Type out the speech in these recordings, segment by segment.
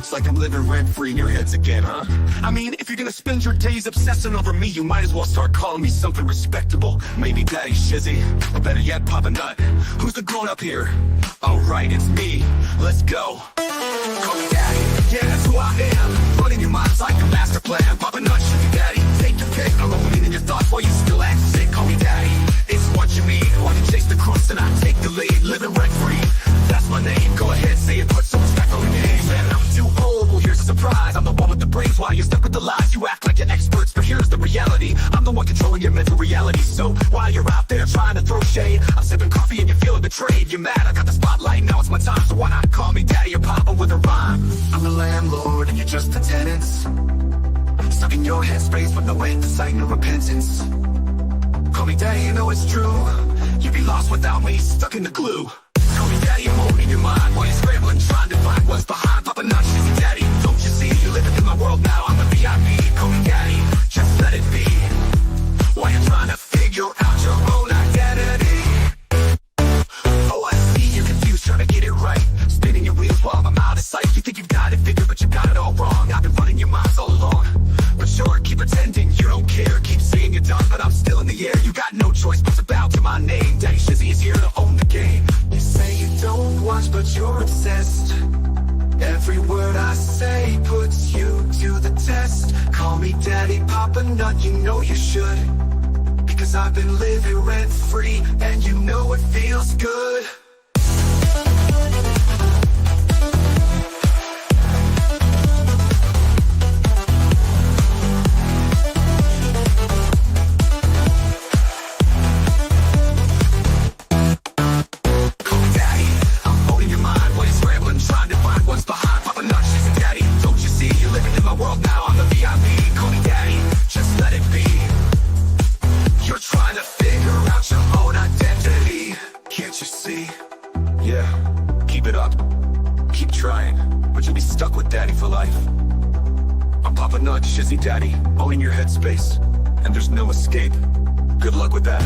Looks like I'm living rent-free in your heads again, huh? I mean, if you're gonna spend your days obsessing over me, you might as well start calling me something respectable. Maybe Daddy Shizzy, or better yet, Papa Nut. Who's the grown-up here? Alright, it's me. Let's go. Call me Daddy, yeah, that's who I am. Running your mind's like a master plan. Papa Nut, Shizzy Daddy, take your pick. I'm avoiding your thoughts while you still act sick. Call me Daddy, it's what you mean. Want to chase the crust and I take the lead. Living rent-free, that's my name. Go ahead, say it, put some respect on the name. Man, I'm too old, well here's a surprise. I'm the one with the brains while you're stuck with the lies. You act like you're experts, but here's the reality. I'm the one controlling your mental reality. So while you're out there trying to throw shade, I'm sipping coffee and you're feeling betrayed. You're mad, I got the spotlight, now it's my time. So why not call me Daddy or Papa with a rhyme? I'm the landlord and you're just the tenants, stuck in your headspace with no insight, no repentance. Call me Daddy, you know it's true. You'd be lost without me, stuck in the glue. Call me Daddy, I'm holding your mind while you're scrambling, trying to find what's behind. Papa Nut, Shizzy Daddy, don't you see? You're living in my world now, I'm the VIP. Call me Daddy, just let it be. While you're trying to figure out your own identity. Oh, I see you're confused, trying to get it right, spinning your wheels while I'm out of sight. You think you've got it figured, but you got it all wrong. I've been running your minds all along. But sure, keep pretending you don't care. Keep saying you're done, but I'm still in the air. You got no choice but to bow to my name. Daddy Shizzy is here to own the game. You say you don't watch, but you're obsessed. Every word I say puts you to the test. Call me Daddy, Papa Nut, you know you should. Because I've been living rent-free, and you know it feels good. Shizzy Daddy, owning your headspace, and there's no escape. Good luck with that.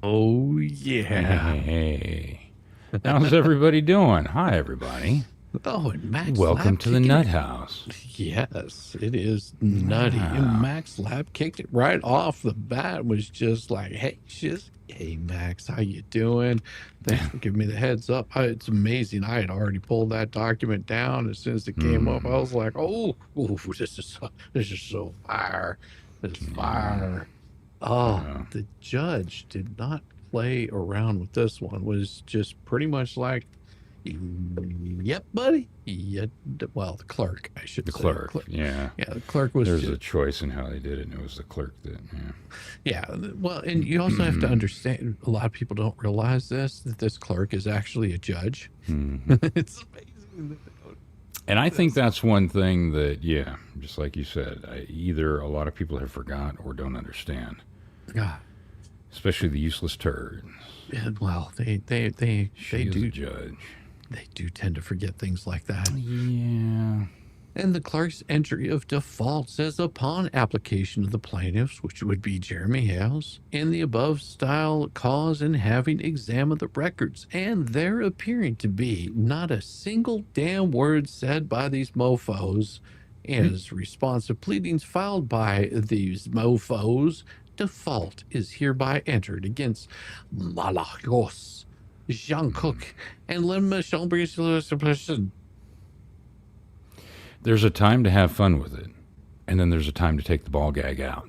Oh, yeah. Hey. How's everybody doing? Hi, everybody. Oh, and Max Welcome Lab to the kicked Nut it. House. Yes, it is nutty. Wow. And Max Lab kicked it right off the bat. Was just like, hey, hey, Max, how you doing? Thanks for giving me the heads up. It's amazing. I had already pulled that document down as soon as it came up. I was like, oh, this is so fire. It's fire. Oh, the judge did not play around with this one. Was just pretty much like, yep, buddy. Yeah, well, the clerk, I should say. The clerk, yeah. Yeah, the clerk was There's just, a choice in how they did it, and it was the clerk that, yeah. Well, and you also have to understand, a lot of people don't realize this, that this clerk is actually a judge. It's amazing. And I think that's one thing that, yeah, just like you said, either a lot of people have forgot or don't understand. God. Especially the useless turds. Yeah, well, they She is do a judge. They do tend to forget things like that. Yeah. And the clerk's entry of default says, upon application of the plaintiffs, which would be Jeremy Hales, in the above style cause and having examined the records, and there appearing to be not a single damn word said by these mofos, as responsive pleadings filed by these mofos, default is hereby entered against Malachos, Jean Cook, and Lim Chambrice. There's a time to have fun with it, and then there's a time to take the ball gag out.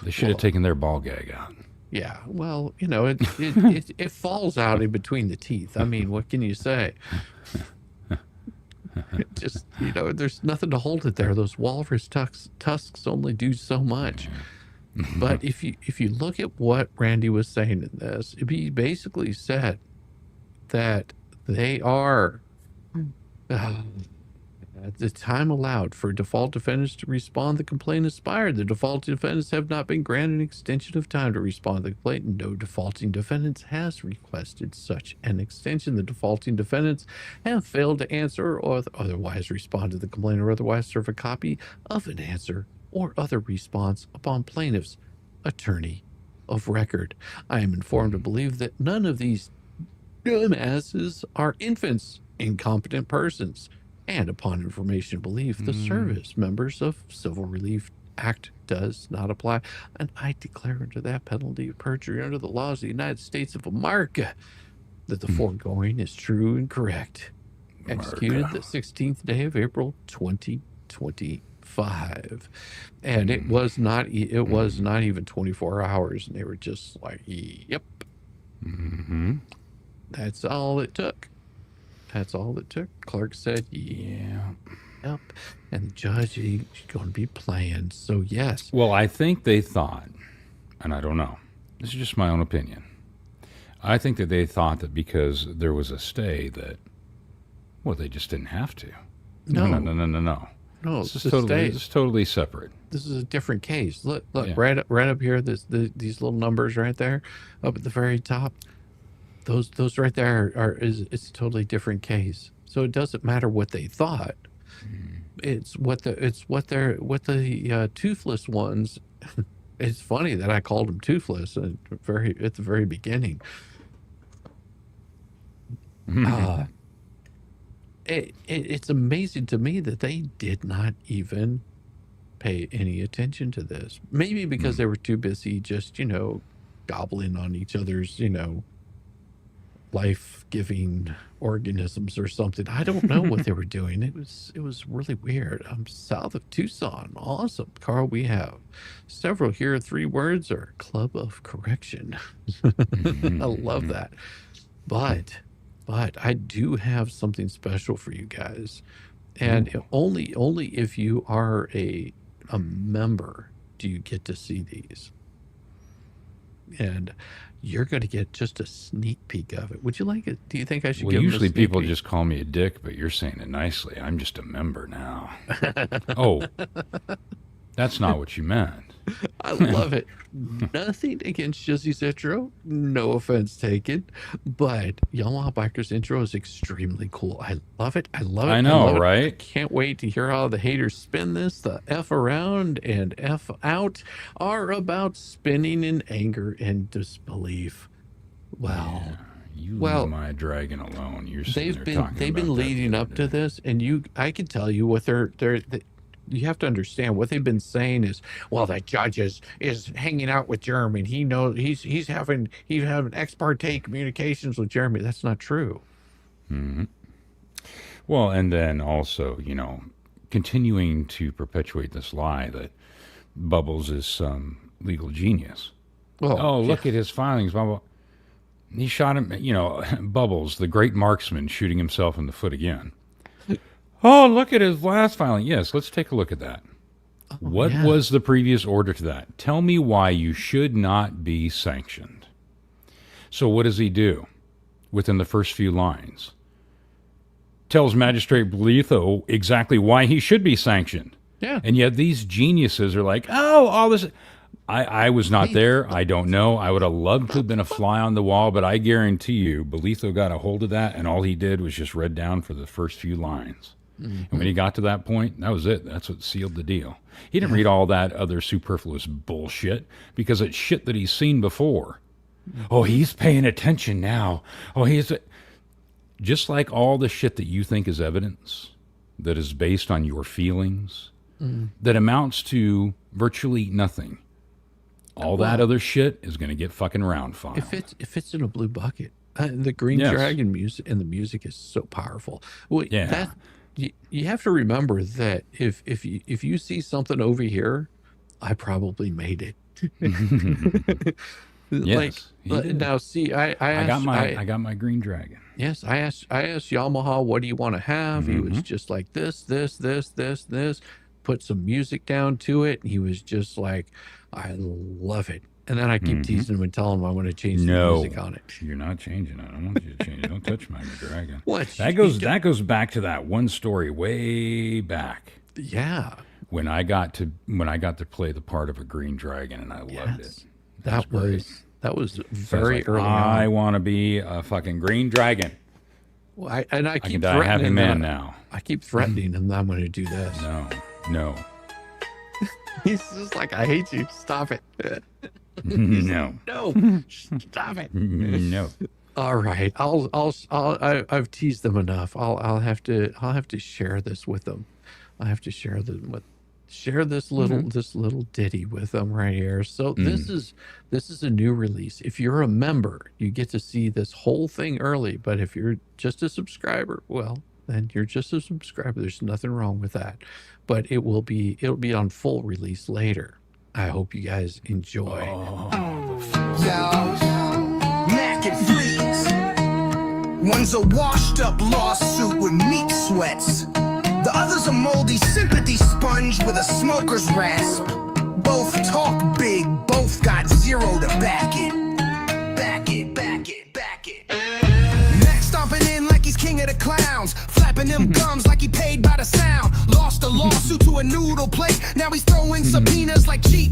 They should have taken their ball gag out. Yeah, well, it falls out in between the teeth. I mean, what can you say? It just, there's nothing to hold it there. Those walrus tusks only do so much. But if you look at what Randy was saying in this, he basically said that they are at the time allowed for default defendants to respond, the complaint expired. The defaulting defendants have not been granted an extension of time to respond to the complaint. No defaulting defendants has requested such an extension. The defaulting defendants have failed to answer or otherwise respond to the complaint or otherwise serve a copy of an answer or other response upon plaintiff's attorney of record. I am informed to believe that none of these dumbasses are infants, incompetent persons. And upon information and belief, the service members of Civil Relief Act does not apply. And I declare under that penalty of perjury under the laws of the United States of America that the foregoing is true and correct. Executed the 16th day of April, 2025. And it was not even 24 hours. And they were just like, yep. That's all it took. That's all it took. Clerk said, yeah. Yep. And the judge, he's going to be playing. So, yes. Well, I think they thought, and I don't know, this is just my own opinion. I think that they thought that because there was a stay that, well, they just didn't have to. No. No, This is totally separate. This is a different case. Look, Yeah. right up here, these little numbers right there, up at the very top. Those right there it's a totally different case. So it doesn't matter what they thought. It's what the toothless ones. It's funny that I called them toothless at the very beginning. It's amazing to me that they did not even pay any attention to this. Maybe because they were too busy just gobbling on each other's life-giving organisms or something. I don't know what they were doing. It was really weird. I'm south of Tucson. Awesome. Carl, we have several here. 3 words are Club of Correction. I love that. But I do have something special for you guys. And only if you are a member do you get to see these. And you're going to get just a sneak peek of it. Would you like it? Do you think I should give them a usually sneak people peek? just call me a dick, but you're saying it nicely. I'm just a member now. Oh, that's not what you meant. I love it. Nothing against Shizzy's intro. No offense taken. But Yamaha Biker's intro is extremely cool. I love it. I love it. I know, love it. right? I can't wait to hear how the haters spin this. The F around and F out are about spinning in anger and disbelief. Well, Yeah, you leave my dragon alone. You're sitting there talking they've about been that leading the up other to day. this, and I can tell you what you have to understand what they've been saying is, well, that judge is hanging out with Jeremy and he knows he's having ex parte communications with Jeremy. That's not true. Well, and then also, continuing to perpetuate this lie that Bubbles is some legal genius. Well, Look at his filings, blah, blah. He shot him, Bubbles, the great marksman, shooting himself in the foot again. Oh, look at his last filing. Yes, let's take a look at that. What was the previous order to that? Tell me why you should not be sanctioned. So what does he do within the first few lines? Tells Magistrate Bolitho exactly why he should be sanctioned. Yeah. And yet these geniuses are like, oh, all this. I was not there. I don't know. I would have loved to have been a fly on the wall, but I guarantee you, Bolitho got a hold of that, and all he did was just read down for the first few lines. And when he got to that point, that was it. That's what sealed the deal. He didn't read all that other superfluous bullshit because it's shit that he's seen before. Oh, he's paying attention now. Oh, just like all the shit that you think is evidence that is based on your feelings, that amounts to virtually nothing. All that other shit is going to get fucking round filed. If it's in a blue bucket, the Green Dragon music, and the music is so powerful. Well, you have to remember that if you see something over here, I probably made it. Like Yes, he did. now, see, I got asked, I got my green dragon. yes, I asked Yamaha, what do you want to have? He was just like this. Put some music down to it, and he was just like, I love it. And then I keep teasing him and telling him I want to change the music on it. You're not changing it. I don't want you to change it. Don't touch my dragon. What? That goes back to that one story way back. Yeah. When I got to play the part of a green dragon, and I loved it. That was very early I on. want to be a fucking green dragon. Well, I keep I can die a happy threatening man him. now. I keep threatening him that I'm going to do this. No. He's just like, I hate you. Stop it. No. No. Stop it. No. All right. I've teased them enough. I'll have to share this with them. I have to share this little ditty with them right here. So this is a new release. If you're a member, you get to see this whole thing early. But if you're just a subscriber, well, then you're just a subscriber. There's nothing wrong with that. But it'll be on full release later. I hope you guys enjoy. Mac and Freeze. One's a washed up lawsuit with meat sweats. The other's a moldy sympathy sponge with a smoker's rasp. Both talk big, both got zero to back it. Back it, back it, back it. Mac stomping in like he's king of the clowns, flapping them gums like he paid by the sound. Lost a lawsuit to a noodle plate, now he's throwing subpoenas like cheap.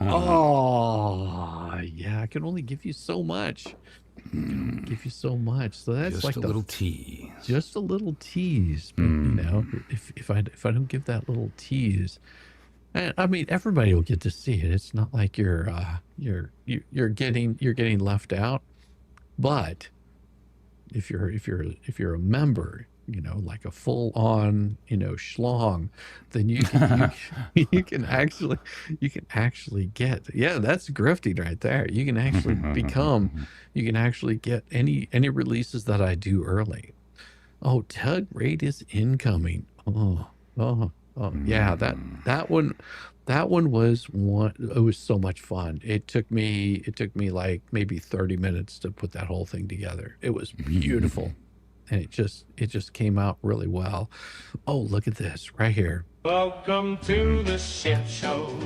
Oh, yeah, I can only give you so much. Give you so much. So that's Just like a little tease. just a little tease. But you know, if I don't give that little tease, and I mean everybody will get to see it. It's not like you're getting left out. But if you're a member, you know, like a full on, you know, schlong, then you can actually get, yeah, that's grifting right there. You can actually get any releases that I do early. Oh, tug raid is incoming. Oh, yeah, that one was it was so much fun. It took me like maybe 30 minutes to put that whole thing together. It was beautiful. And it just came out really well. Oh, look at this right here. Welcome to the shit show.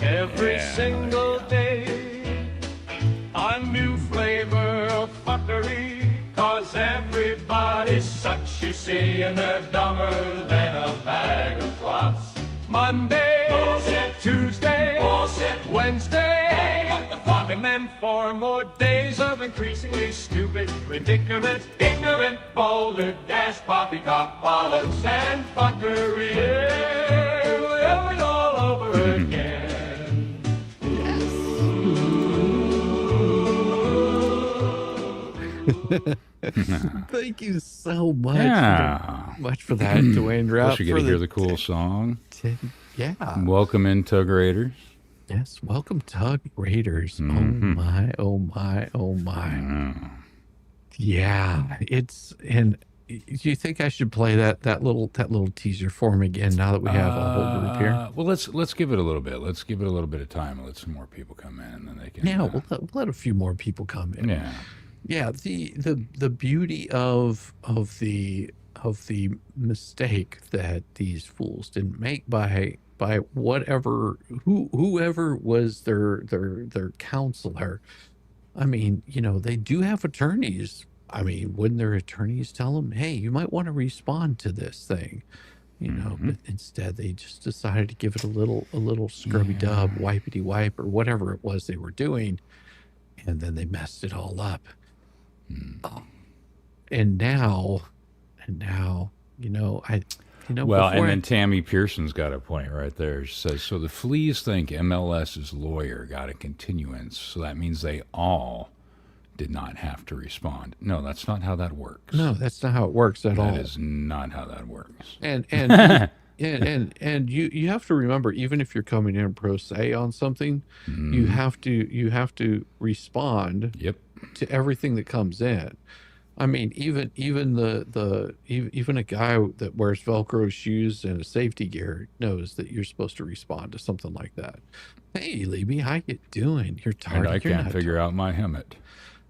Every single day, a new flavor of fuckery. Cause everybody sucks, you see, and they're dumber than a bag of clots. Monday, bullshit. Tuesday, bullshit. Wednesday, and then 4 more days of increasingly stupid, ridiculous, ignorant, boulder, dash, poppycock, bollocks, and fuckery. Yeah, it's all over again. Thank you so much. Yeah. Much for that, Dwayne Rapp. Plus, you get to hear the cool song. Yeah. Welcome in, Tug Raiders. Yes. Welcome, Tug Raiders. Oh my. Oh my. Oh my. Yeah. And do you think I should play that little teaser for him again now that we have a whole group here? Well, let's give it a little bit. Let's give it a little bit of time and let some more people come in, and then they can. Yeah. We'll let a few more people come in. Yeah. Yeah, the beauty of the mistake that these fools didn't make by whoever was their counselor. I mean, you know, they do have attorneys. I mean, wouldn't their attorneys tell them, hey, you might want to respond to this thing? You know, but instead they just decided to give it a little scrubby dub, wipety wipe, or whatever it was they were doing, and then they messed it all up. And now, you know, Well, and then Tammy Pearson's got a point right there. She says, so the fleas think MLS's lawyer got a continuance, so that means they all did not have to respond. No, that's not how that works. No, that's not how it works at all. That is not how that works. And you have to remember, even if you're coming in pro se on something, you have to respond Yep. to everything that comes in. I mean, even even a guy that wears Velcro shoes and a safety gear knows that you're supposed to respond to something like that. Hey, Libby, how you doing? You're And tardy. I You're can't not figure out my helmet.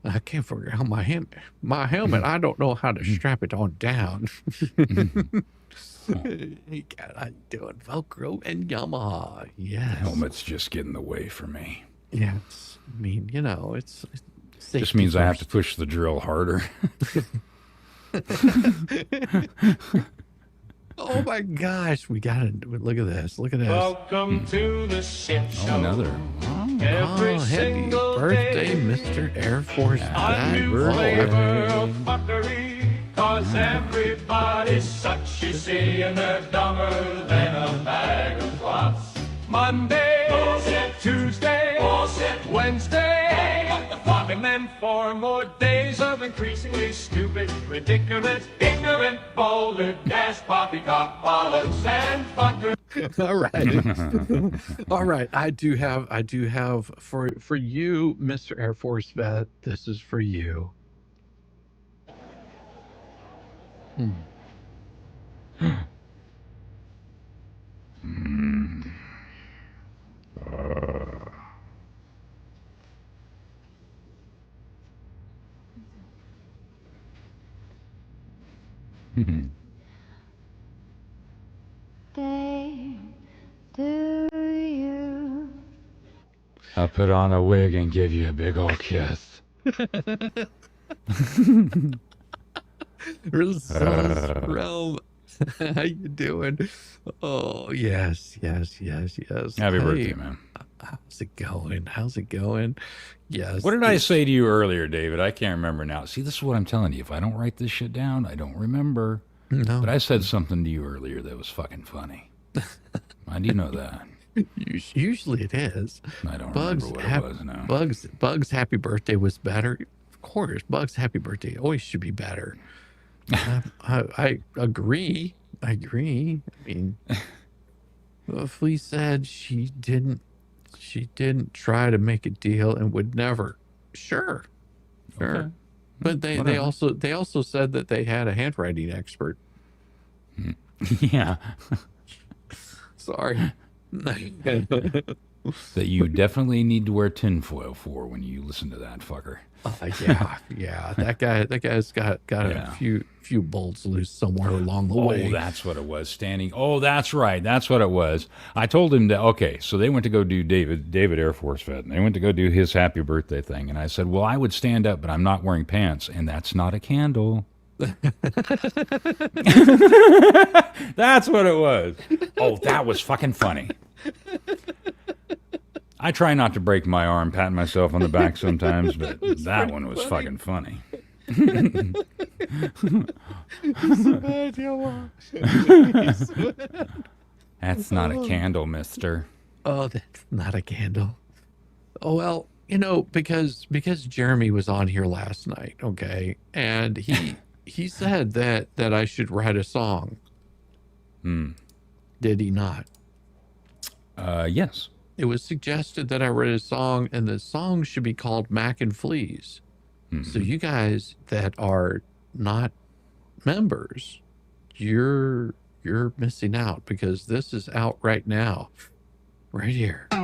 I can't figure out my helmet. My helmet, I don't know how to strap it on down. Hey, cat, how you doing? Velcro and Yamaha. Yes. Helmet's just getting in the way for me. Yes. I mean, you know, it's Just means I have to push the drill harder. Oh my gosh, we gotta look at this. Look at this. Welcome to the shit show. Oh, another. Every Oh, happy single birthday, day. Mr. Air Force. A new flavor of fuckery, cause everybody's such, you see, and they're dumber than a bag of clots. Monday, bullshit. Tuesday, bullshit. Wednesday, and then 4 more days of increasingly stupid, ridiculous, ignorant, boulder, dash, poppycock, bollocks, and fucker. All right. All right. I do have for you, Mr. Air Force vet, this is for you. Day to you. I'll put on a wig and give you a big old kiss. Realm. How you doing? Oh, yes. Happy birthday, man. How's it going? How's it going? Yes. What did I say to you earlier, David? I can't remember now. See, this is what I'm telling you. If I don't write this shit down, I don't remember. No. But I said something to you earlier that was fucking funny. How do you know that? Usually it is. I don't remember what it was now. Bugs' happy birthday was better. Of course, Bugs' happy birthday always should be better. I agree. I mean, Flea said she didn't try to make a deal and would never. Sure. Okay. But they also said that they had a handwriting expert. Yeah. Sorry. That you definitely need to wear tinfoil for when you listen to that fucker. Yeah. That guy's got Yeah. a few bolts loose somewhere along the way. Oh, that's what it was. Standing. Oh, that's right. That's what it was. I told him that. Okay, so they went to go do David Air Force vet, and they went to go do his happy birthday thing. And I said, well, I would stand up, but I'm not wearing pants, and that's not a candle. That's what it was. Oh, that was fucking funny. I try not to break my arm patting myself on the back sometimes, but that one was fucking funny. That's not a candle, mister. Oh, that's not a candle. Oh, well, you know, because Jeremy was on here last night, okay? And he said that I should write a song. Did he not? Yes. It was suggested that I write a song, and the song should be called Mac and Fleas. So you guys that are not members, you're missing out, because this is out right now. Right here. Yo,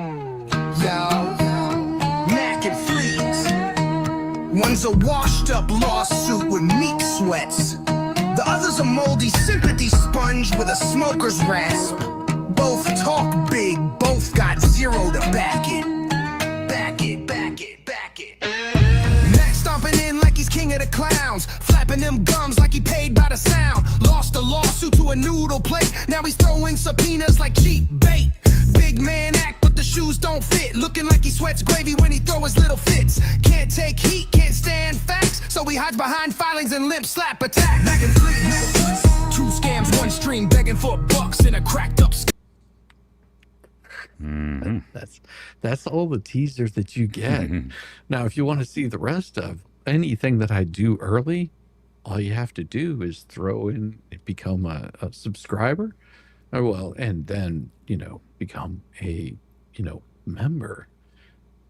Mac and Fleas. One's a washed up lawsuit with meat sweats. The other's a moldy sympathy sponge with a smoker's rasp. Both talk big, both got zero to back it. Back it. Mac stomping in like he's king of the clowns, flapping them gums like he paid by the sound. Lost a lawsuit to a noodle plate, now he's throwing subpoenas like cheap bait. Big man act, but the shoes don't fit, looking like he sweats gravy when he throw his little fits. Can't take heat, can't stand facts, so he hides behind filings and limp slap attack. Mac and Fleas. 2 scams, 1 stream, begging for bucks in a cracked up. That's all the teasers that you get. Now, if you want to see the rest of anything that I do early, all you have to do is throw in, become a subscriber, and then, become a, member.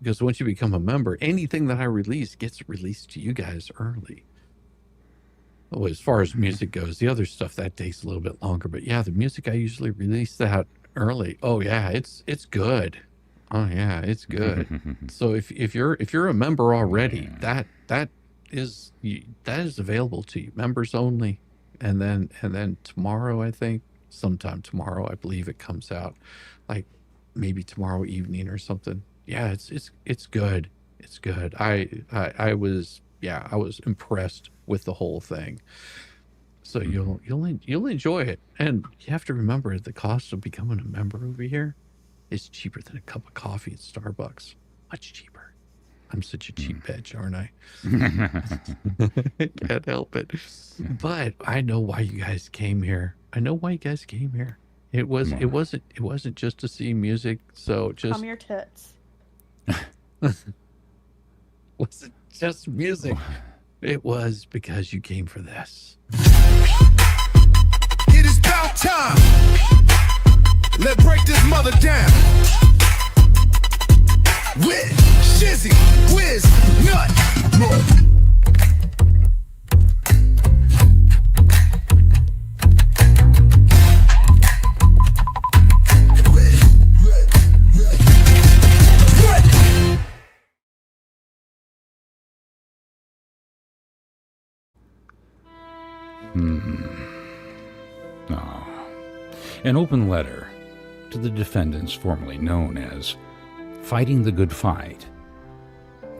Because once you become a member, anything that I release gets released to you guys early. Oh, as far as music goes, the other stuff that takes a little bit longer. But yeah, the music I usually release that early. Oh yeah, it's good. Oh yeah, it's good. So if you're a member already, that is that is available to you, members only. And then tomorrow, I think, sometime tomorrow, I believe it comes out, like maybe tomorrow evening or something. Yeah, it's good. It's good. I was I was impressed with the whole thing. So you'll enjoy it. And you have to remember the cost of becoming a member over here is cheaper than a cup of coffee at Starbucks. Much cheaper. I'm such a cheap bitch, aren't I? Can't help it. But I know why you guys came here. I know why you guys came here. It wasn't just to see music. So just Calm your tits. wasn't just music. It was because you came for this. It is about time. Let's break this mother down. With Shizzy, Whiz, Nut. An open letter to the defendants formerly known as Fighting the Good Fight,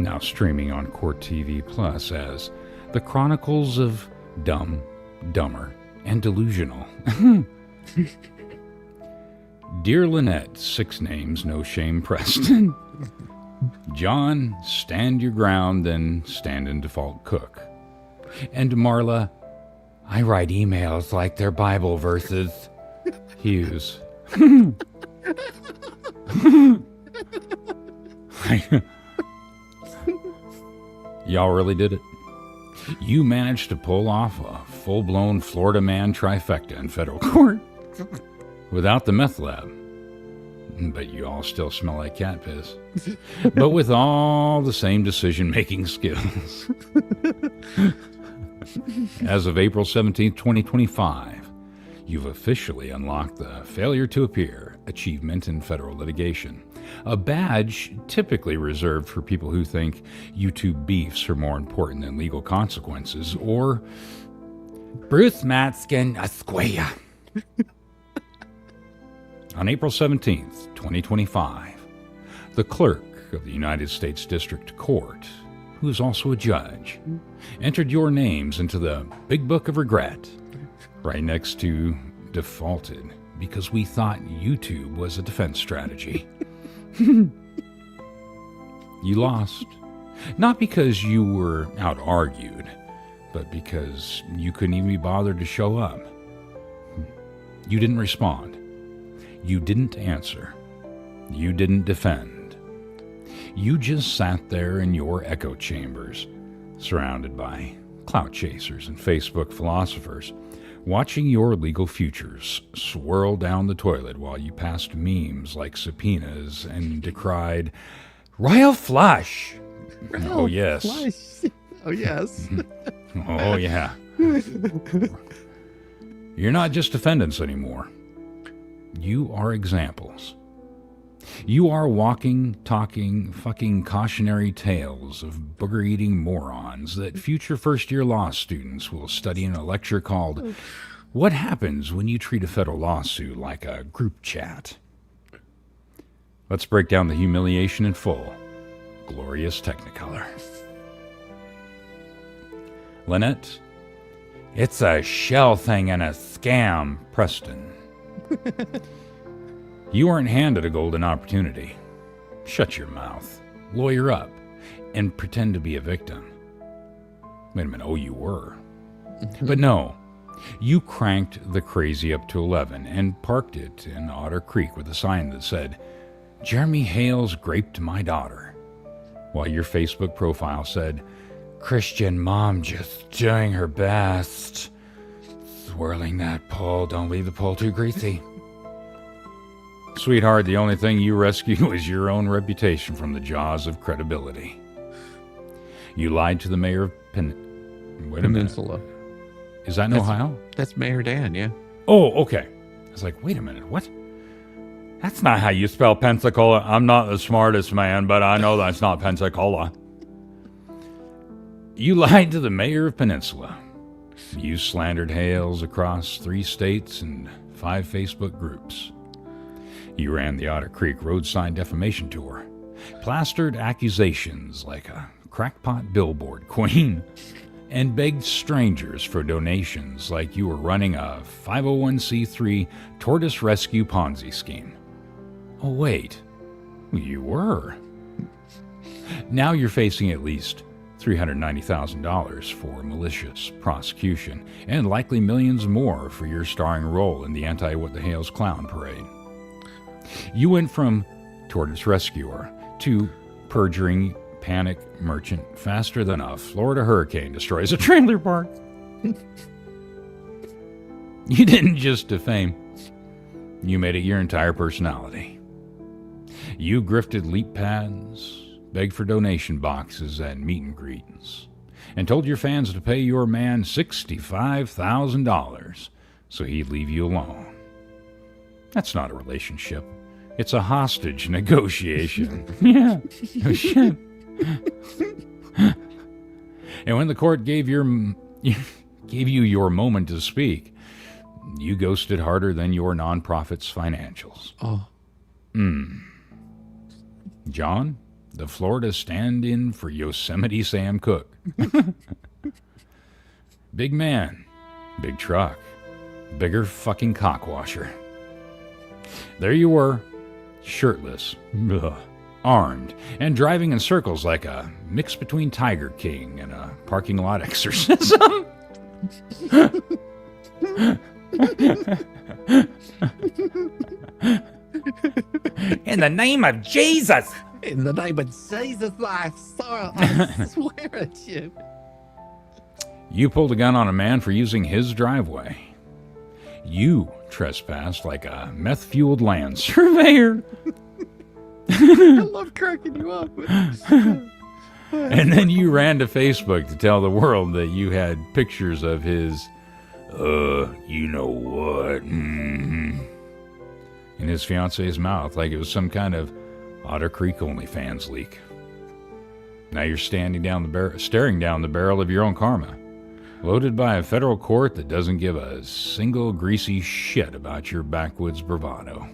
now streaming on Court TV Plus as The Chronicles of Dumb, Dumber, and Delusional. Dear Lynette, 6 names, no shame, Preston. John, stand your ground, then stand in default cook. And Marla, I write emails like they're Bible verses. Hughes. Y'all really did it. You managed to pull off a full-blown Florida man trifecta in federal court without the meth lab. But you all still smell like cat piss. But with all the same decision-making skills. As of April 17th, 2025, you've officially unlocked the Failure to Appear achievement in federal litigation, a badge typically reserved for people who think YouTube beefs are more important than legal consequences, or Bruce Matzkin Esquire. On April 17th, 2025, the clerk of the United States District Court, who is also a judge, entered your names into the Big Book of Regret, right next to defaulted because we thought YouTube was a defense strategy. You lost. Not because you were out-argued, but because you couldn't even be bothered to show up. You didn't respond. You didn't answer. You didn't defend. You just sat there in your echo chambers, surrounded by clout chasers and Facebook philosophers, watching your legal futures swirl down the toilet while you passed memes like subpoenas and decried royal flush. Oh, yes. Flush. Oh, yes. Oh, yeah. You're not just defendants anymore. You are examples. You are walking, talking, fucking cautionary tales of booger-eating morons that future first-year law students will study in a lecture called What Happens When You Treat a Federal Lawsuit Like a Group Chat. Let's break down the humiliation in full. Glorious Technicolor. Lynette, it's a shell thing and a scam, Preston. You weren't handed a golden opportunity. Shut your mouth, lawyer up, and pretend to be a victim. Wait a minute, oh, you were. But no, you cranked the crazy up to 11 and parked it in Otter Creek with a sign that said, Jeremy Hales raped my daughter, while your Facebook profile said, Christian mom just doing her best. Swirling that pole, don't leave the pole too greasy. Sweetheart, the only thing you rescue is your own reputation from the jaws of credibility. You lied to the mayor of Peninsula. Is that in Ohio? That's Mayor Dan, yeah. Oh, okay. I was like, wait a minute, what? That's not how you spell Pensacola. I'm not the smartest man, but I know that's not Pensacola. You lied to the mayor of Peninsula. You slandered Hales across 3 states and 5 Facebook groups. You ran the Otter Creek roadside defamation tour, plastered accusations like a crackpot billboard queen, and begged strangers for donations like you were running a 501c3 tortoise rescue Ponzi scheme. Oh, wait. You were. Now you're facing at least $390,000 for malicious prosecution, and likely millions more for your starring role in the ANTI-WTH clown parade. You went from tortoise rescuer to perjuring panic merchant faster than a Florida hurricane destroys a trailer park. You didn't just defame. You made it your entire personality. You grifted leap pads, begged for donation boxes at meet and greets, and told your fans to pay your man $65,000 so he'd leave you alone. That's not a relationship. It's a hostage negotiation. Yeah, no shit. And when the court gave you your moment to speak, you ghosted harder than your nonprofit's financials. Oh. John, the Florida stand-in for Yosemite Sam Cooke. Big man, big truck, bigger fucking cockwasher. There you were, shirtless, armed, and driving in circles like a mix between Tiger King and a parking lot exorcism. In the name of Jesus! In the name of Jesus, I swear at you. You pulled a gun on a man for using his driveway. You trespassed like a meth-fueled land surveyor. I love cracking you up. And then you ran to Facebook to tell the world that you had pictures of his, you know what, in his fiance's mouth, like it was some kind of Otter Creek OnlyFans leak. Now you're staring down the barrel of your own karma, loaded by a federal court that doesn't give a single greasy shit about your backwoods bravado.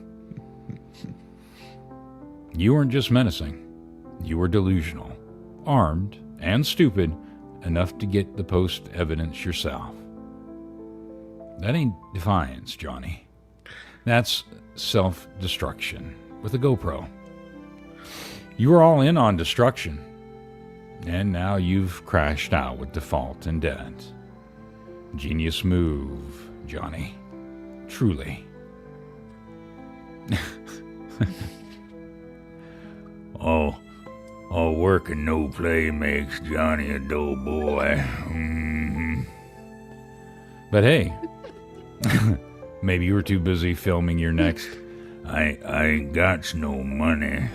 You weren't just menacing. You were delusional, armed, and stupid enough to get the post evidence yourself. That ain't defiance, Johnny. That's self-destruction with a GoPro. You were all in on destruction, and now you've crashed out with default and debt. Genius move, Johnny. Truly. Oh, work and no play makes Johnny a dull boy. But hey, maybe you were too busy filming your next I ain't got no money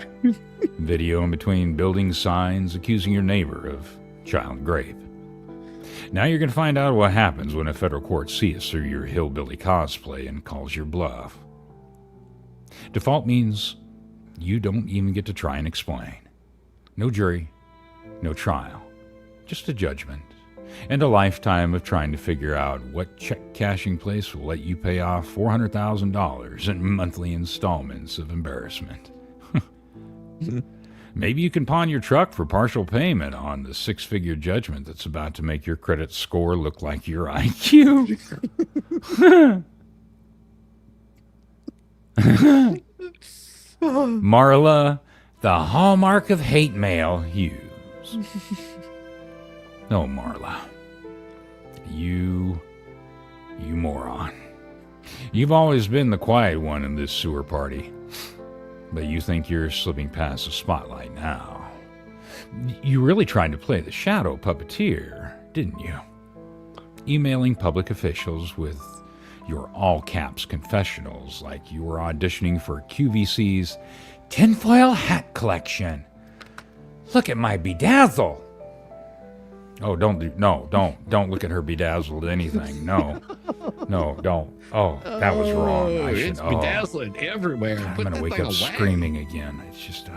video in between building signs accusing your neighbor of child rape. Now you're going to find out what happens when a federal court sees through your hillbilly cosplay and calls your bluff. Default means you don't even get to try and explain. No jury, no trial, just a judgment, and a lifetime of trying to figure out what check-cashing place will let you pay off $400,000 in monthly installments of embarrassment. Maybe you can pawn your truck for partial payment on the 6-figure judgment that's about to make your credit score look like your IQ. Marla, the hallmark of hate mail, Hughes. Oh, Marla. You moron. You've always been the quiet one in this sewer party, but you think you're slipping past the spotlight now. You really tried to play the shadow puppeteer, didn't you? Emailing public officials with your all-caps confessionals like you were auditioning for QVC's tinfoil hat collection. Look at my bedazzle. Oh, don't look at her bedazzled anything. No, don't. Oh, that was wrong. It's bedazzling everywhere. I'm Put going to that wake thing up away. screaming again. It's just,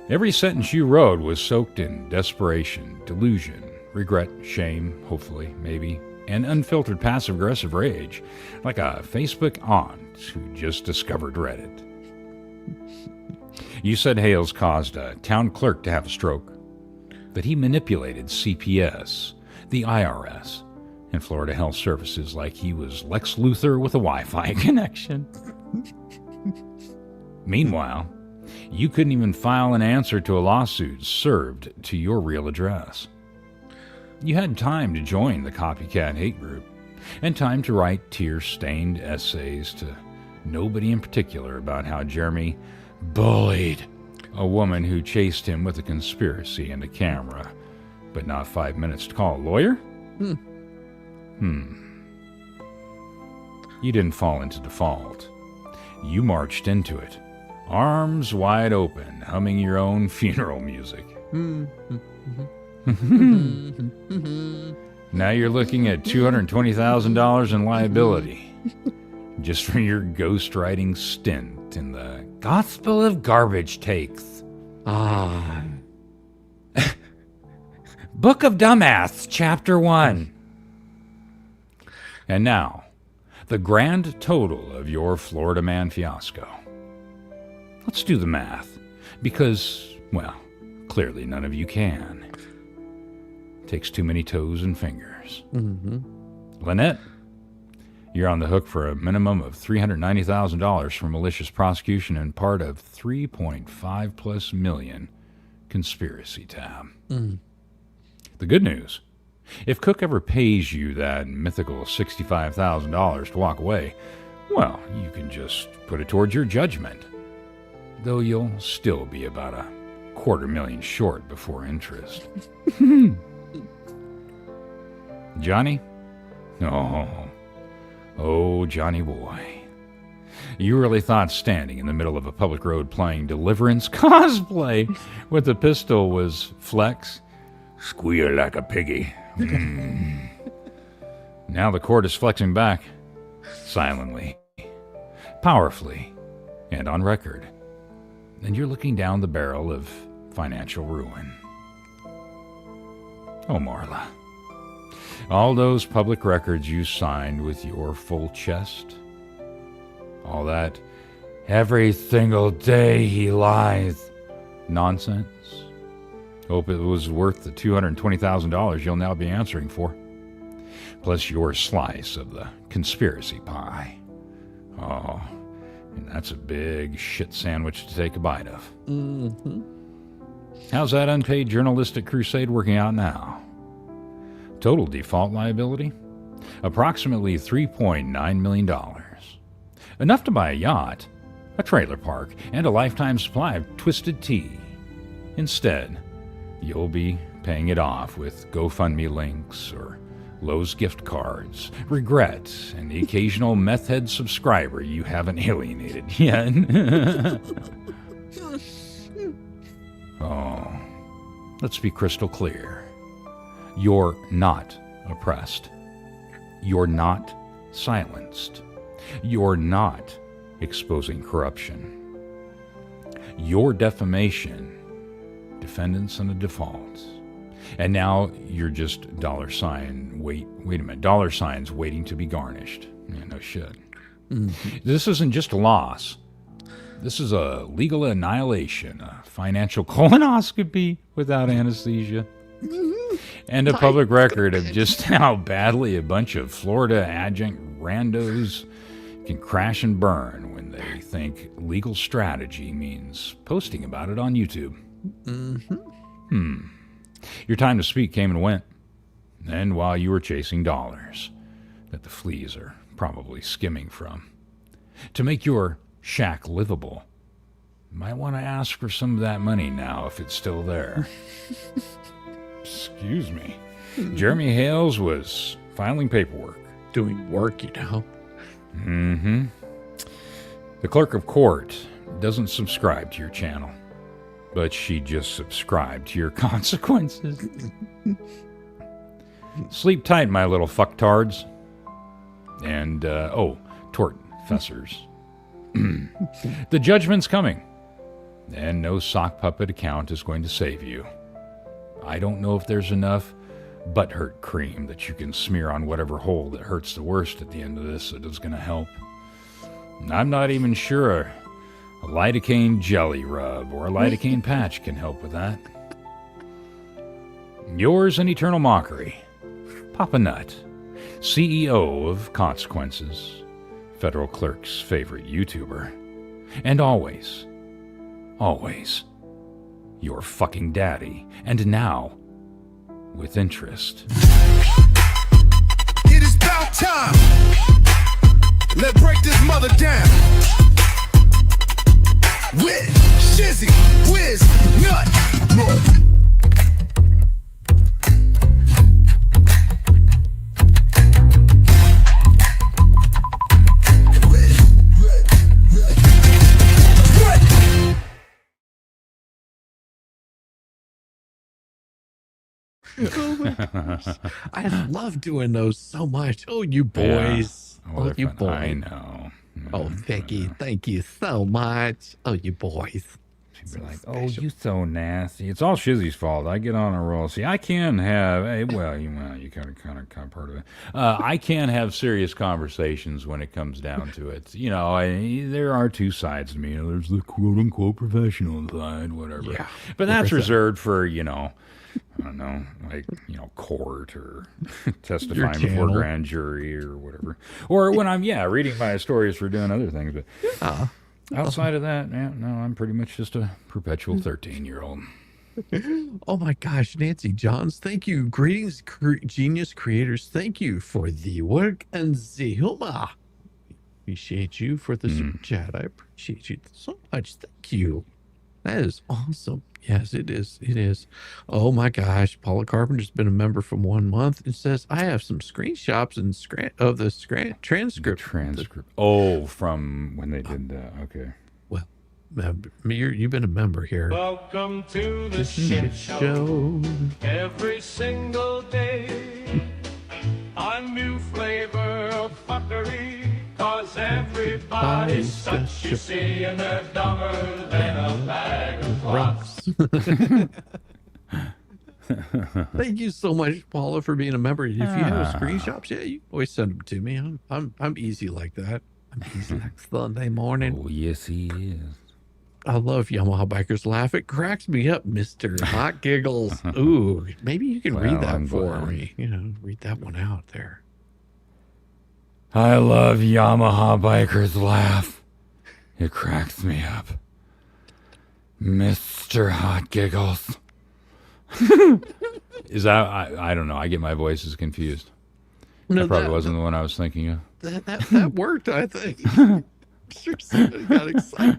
every sentence you wrote was soaked in desperation, delusion, regret, shame, hopefully, maybe, and unfiltered passive-aggressive rage, like a Facebook aunt who just discovered Reddit. You said Hales caused a town clerk to have a stroke, that he manipulated CPS, the IRS, and Florida Health Services like he was Lex Luthor with a Wi-Fi connection. Meanwhile, you couldn't even file an answer to a lawsuit served to your real address. You had time to join the copycat hate group, and time to write tear-stained essays to nobody in particular about how Jeremy bullied a woman who chased him with a conspiracy and a camera, but not 5 minutes to call a lawyer? You didn't fall into default. You marched into it, arms wide open, humming your own funeral music. Now you're looking at $220,000 in liability just for your ghostwriting stint in the Gospel of Garbage Takes. Book of Dumbass, Chapter 1. And now, the grand total of your Florida man fiasco. Let's do the math, because, well, clearly none of you can. Takes too many toes and fingers. Lynette, you're on the hook for a minimum of $390,000 for malicious prosecution and part of 3.5+ million conspiracy tab. The good news, if Cook ever pays you that mythical $65,000 to walk away, well, you can just put it towards your judgment, though you'll still be about $250,000 short before interest. Johnny? Oh, Johnny boy. You really thought standing in the middle of a public road playing Deliverance cosplay with a pistol was flex? Squeal like a piggy. Now the court is flexing back, silently, powerfully, and on record. And you're looking down the barrel of financial ruin. Oh, Marla. All those public records you signed with your full chest. All that every single day he lies nonsense. Hope it was worth the $220,000 you'll now be answering for. Plus your slice of the conspiracy pie. Oh, and that's a big shit sandwich to take a bite of. How's that unpaid journalistic crusade working out now? Total default liability? Approximately $3.9 million. Enough to buy a yacht, a trailer park, and a lifetime supply of Twisted Tea. Instead, you'll be paying it off with GoFundMe links or Lowe's gift cards, regret, and the occasional meth head subscriber you haven't alienated yet. Oh, let's be crystal clear. You're not oppressed. You're not silenced. You're not exposing corruption. Your defamation, defendants on a default. And now you're just $signs waiting to be garnished. Yeah, no shit. This isn't just a loss. This is a legal annihilation, a financial colonoscopy without anesthesia. And a public record of just how badly a bunch of Florida adjunct randos can crash and burn when they think legal strategy means posting about it on YouTube. Your time to speak came and went. And while you were chasing dollars that the fleas are probably skimming from, to make your shack livable, you might want to ask for some of that money now if it's still there. Excuse me. Jeremy Hales was filing paperwork. Doing work, you know. The clerk of court doesn't subscribe to your channel. but she just subscribed to your consequences. Sleep tight, my little fucktards. And, tort fessers. The judgment's coming, and no sock puppet account is going to save you. I don't know if there's enough butthurt cream that you can smear on whatever hole that hurts the worst at the end of this that is going to help. I'm not even sure a lidocaine jelly rub or a lidocaine patch can help with that. Yours in eternal mockery, Papa Nut, CEO of Consequences, Federal Clerk's favorite YouTuber, and always, your fucking daddy, and now, with interest. It is about time. Let's break this mother down. With Shizzy, Whiz, Nut. Oh my gosh. I love doing those so much. Oh, you boys. Yeah. Oh, you boys. I know. Oh, Vicky, thank you so much. Oh, you boys. She'd be like, "Oh, you so nasty." It's all Shizzy's fault. I get on a roll. See, I can have you kind of part of it. I can have serious conversations when it comes down to it. You know, there are two sides to me. You know, there's the quote unquote professional side, whatever. Yeah, but that's reserved for I don't know, court or testifying before grand jury or whatever. Or when I'm reading my stories for doing other things. But outside of that, no, I'm pretty much just a perpetual 13-year-old. Oh my gosh, Nancy Johns, thank you. Greetings, genius creators. Thank you for the work and the humor. Appreciate you for the super chat. I appreciate you so much. Thank you. That is awesome. Yes, it is. It is. Oh my gosh, Paula Carpenter's been a member for 1 month. It says I have some screenshots and of the transcript. From when they did that. Okay. Well, you've been a member here. Welcome to the shit show. Every single day, a new flavor of fuckery. Cause everybody's such, you see, and they're dumber than a bag of rocks. Thank you so much, Paula, for being a member. If you have screenshots, you can always send them to me. I'm easy like that. I'm easy like Sunday morning. Oh, yes, he is. I love Yamaha Bikers Laugh. It cracks me up, Mr. Hot Giggles. Ooh, maybe you can read that for me. Read that one out there. I love Yamaha Bikers Laugh. It cracks me up. Mr. Hot Giggles. Is that, I don't know. I get my voices confused. No, that probably wasn't the one I was thinking of. That worked, I think. Sure, somebody got excited.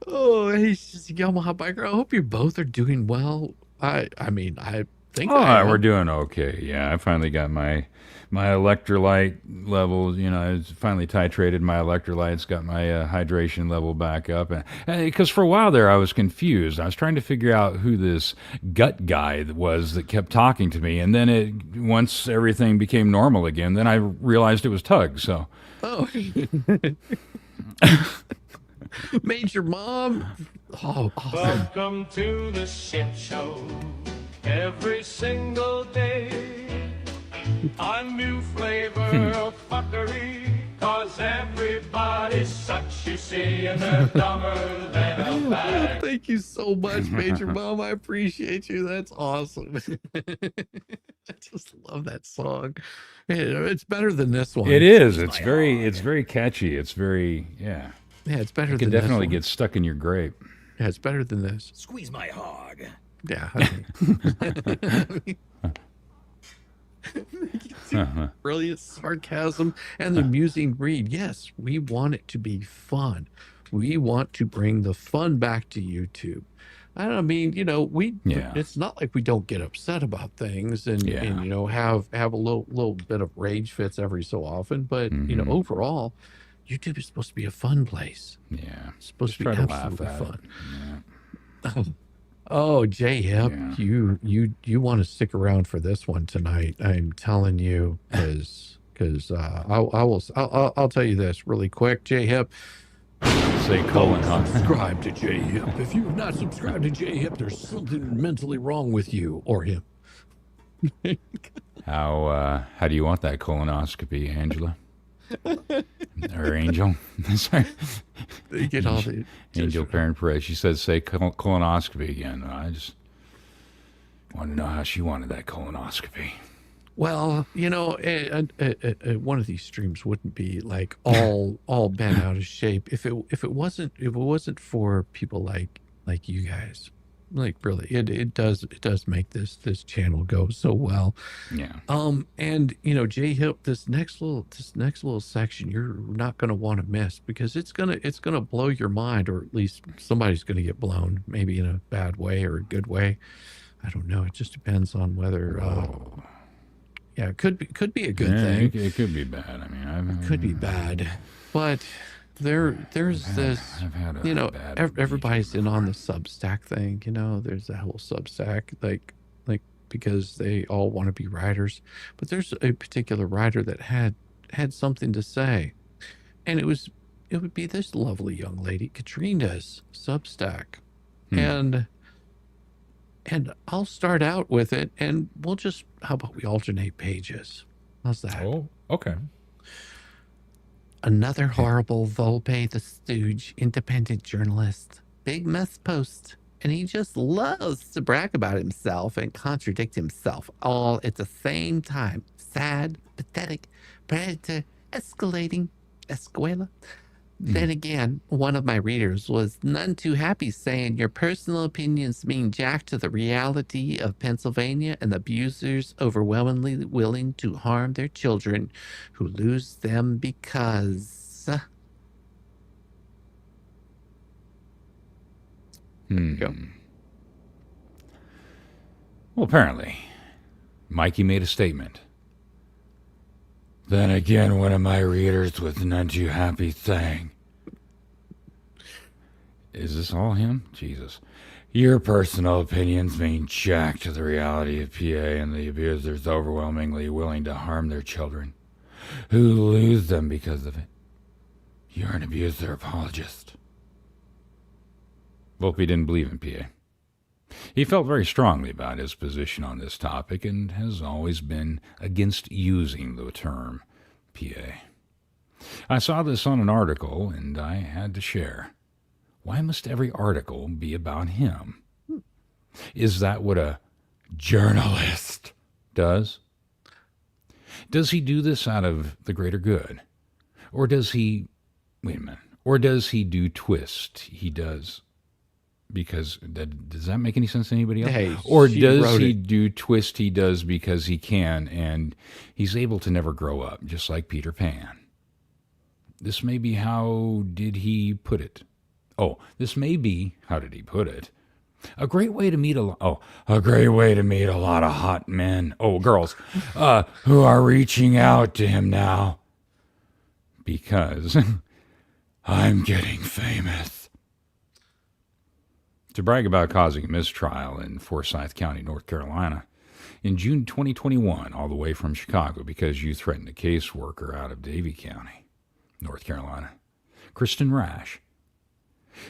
Oh, hey, Yamaha Biker. I hope you both are doing well. I think we're doing okay. Yeah, I finally got my electrolyte levels. I finally titrated my electrolytes, got my hydration level back up. Because for a while there, I was confused. I was trying to figure out who this gut guy was that kept talking to me. And then once everything became normal again, then I realized it was Tug. So. Oh. Major Mom. Oh, awesome. Welcome to the shit show. Every single day, a new flavor of fuckery. Cause everybody's such, you see, and they're dumber than a bag. Thank you so much, Major Mom. I appreciate you. That's awesome. I just love that song. It's better than this one. It is. It's very catchy. It's very, yeah. Yeah, it's better than this one. It can definitely get stuck in your grape. Yeah, it's better than this. Squeeze my hog. Yeah. Brilliant sarcasm and the amusing read. Yes, we want it to be fun. We want to bring the fun back to YouTube. I mean, it's not like we don't get upset about things and have a little bit of rage fits every so often, but overall, YouTube is supposed to be a fun place. Yeah. It's supposed Just to be try to laugh absolutely at fun. it. Yeah. Oh, J Hip, Yeah. you want to stick around for this one tonight? I'm telling you, because I'll tell you this really quick, J Hip. Say colon, huh? Subscribe to J Hip. If you have not subscribed to J Hip, there's something mentally wrong with you or him. How do you want that colonoscopy, Angela? Or Angel? Sorry. They get all the Angel Parent Perez. She said, say colonoscopy again. I just want to know how she wanted that colonoscopy. Well, you know, one of these streams wouldn't be like all bent out of shape if it wasn't for people like you guys. Like really, it does make this channel go so well. Yeah. And you know, J Hip, this next little section you're not gonna want to miss, because it's gonna blow your mind, or at least somebody's gonna get blown, maybe in a bad way or a good way. I don't know. It just depends on whether. Yeah, it could be a good thing. It could be bad. I mean, It could be bad, but there's this. I've had a You know, bad everybody's week in on the before. Substack thing. You know, there's that whole Substack, like because they all want to be writers. But there's a particular writer that had something to say, and it would be this lovely young lady, Katrina's Substack, and I'll start out with it, and we'll just, how about we alternate pages? How's that? Oh, okay. Another horrible Volpe the Stooge independent journalist. Big mess post. And he just loves to brag about himself and contradict himself all at the same time. Sad, pathetic, predator, escalating, escuela. Then again, one of my readers was none too happy, saying your personal opinions mean jack to the reality of Pennsylvania and the abusers overwhelmingly willing to harm their children who lose them because. Go. Well, apparently, Mikey made a statement. Then again, one of my readers was none too happy, saying, is this all him? Jesus. Your personal opinions mean jack to the reality of PA and the abusers overwhelmingly willing to harm their children, who lose them because of it. You're an abuser apologist. Volpe didn't believe in PA. He felt very strongly about his position on this topic and has always been against using the term PA. I saw this on an article and I had to share. Why must every article be about him? Is that what a journalist does? Does he do this out of the greater good? Or does he, wait a minute, or does he do twist? He does. Because does that make any sense to anybody else? Hey, or she does wrote he it. do twist? He does because he can, and he's able to never grow up, just like Peter Pan. This may be how did he put it? Oh, this may be how did he put it? A great way to meet a lot of hot men. Oh, girls, who are reaching out to him now because I'm getting famous. To brag about causing a mistrial in Forsyth County, North Carolina, in June 2021, all the way from Chicago, because you threatened a caseworker out of Davie County, North Carolina, Kristen Rash.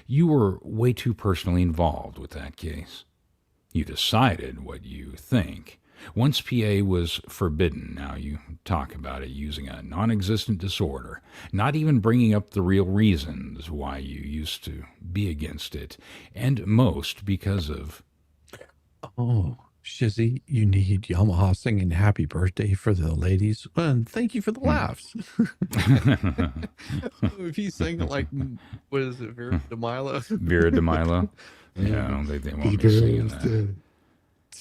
You were way too personally involved with that case. You decided what you think. Once PA was forbidden, now you talk about it using a non-existent disorder, not even bringing up the real reasons why you used to be against it, and most because of... Oh, Shizzy, you need Yamaha singing happy birthday for the ladies. And thank you for the laughs. If he sang it like, what is it, Vera DeMilo? Vera DeMilo? Yeah, I don't think they want me singing that.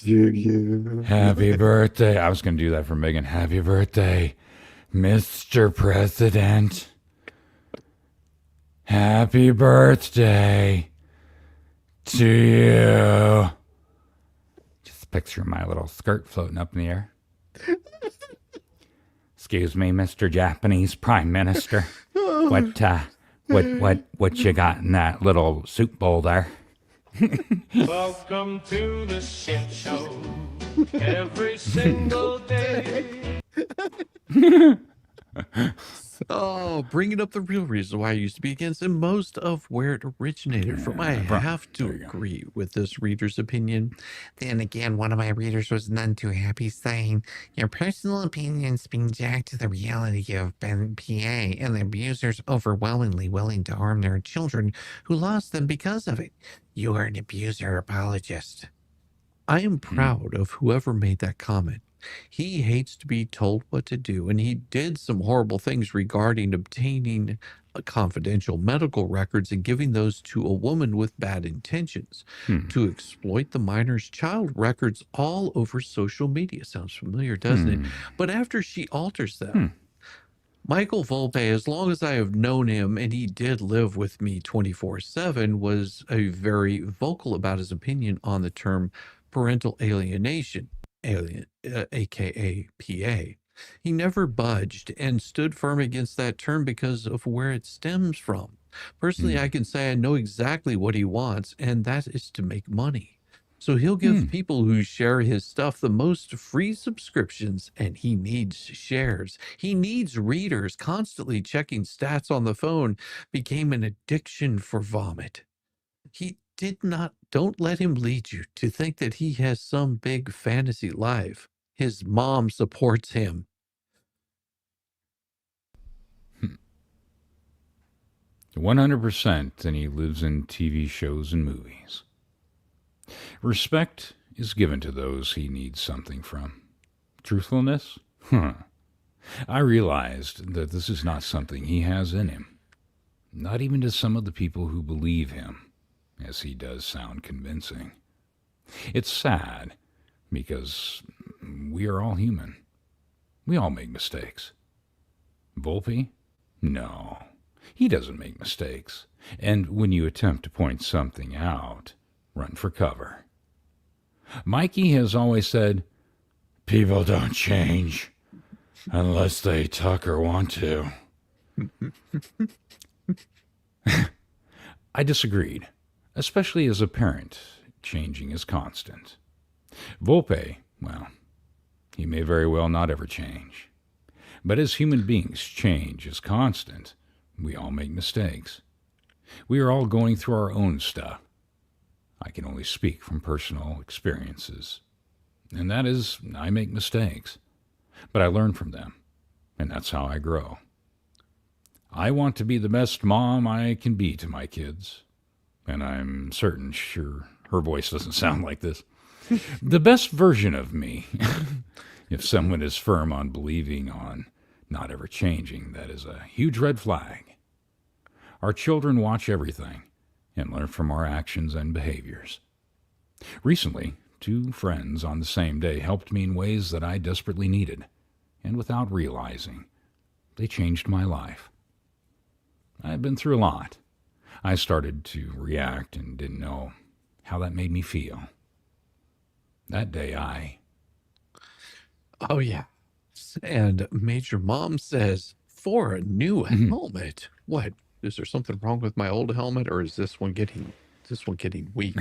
To you. Happy birthday. I was going to do that for Megan. Happy birthday, Mr. President. Happy birthday to you. Just picture my little skirt floating up in the air. Excuse me, Mr. Japanese Prime Minister. What you got in that little soup bowl there? Welcome to the shit show. Every single day. Oh, bringing up the real reason why I used to be against and most of where it originated from. I have to agree with this reader's opinion. Then again, one of my readers was none too happy, saying, your personal opinions being jacked to the reality of Ben PA and the abusers overwhelmingly willing to harm their children who lost them because of it. You are an abuser apologist. I am proud of whoever made that comment. He hates to be told what to do, and he did some horrible things regarding obtaining confidential medical records and giving those to a woman with bad intentions to exploit the minor's child records all over social media. Sounds familiar, doesn't it? But after she alters them, Michael Volpe, as long as I have known him, and he did live with me 24/7, was a very vocal about his opinion on the term parental alienation, aka PA. He never budged and stood firm against that term because of where it stems from. Personally, I can say I know exactly what he wants, and that is to make money. So he'll give people who share his stuff the most free subscriptions, and he needs shares. He needs readers. Constantly checking stats on the phone became an addiction for vomit. Don't let him lead you to think that he has some big fantasy life. His mom supports him. 100%, and he lives in TV shows and movies. Respect is given to those he needs something from. Truthfulness? I realized that this is not something he has in him. Not even to some of the people who believe him, as he does sound convincing. It's sad, because we are all human. We all make mistakes. Volpe? No, he doesn't make mistakes. And when you attempt to point something out, run for cover. Mikey has always said, people don't change unless they tuck or want to. I disagreed, especially as a parent. Changing is constant. Volpe, well, he may very well not ever change. But as human beings, change is constant. We all make mistakes. We are all going through our own stuff. I can only speak from personal experiences. And that is, I make mistakes. But I learn from them. And that's how I grow. I want to be the best mom I can be to my kids. And I'm sure her voice doesn't sound like this. The best version of me. If someone is firm on believing on not ever changing, that is a huge red flag. Our children watch everything and learn from our actions and behaviors. Recently, 2 friends on the same day helped me in ways that I desperately needed, and without realizing, they changed my life. I've been through a lot. I started to react and didn't know how that made me feel. That day Oh, yeah. And Major Mom says, for a new helmet. What? Is there something wrong with my old helmet, or is this one getting weak?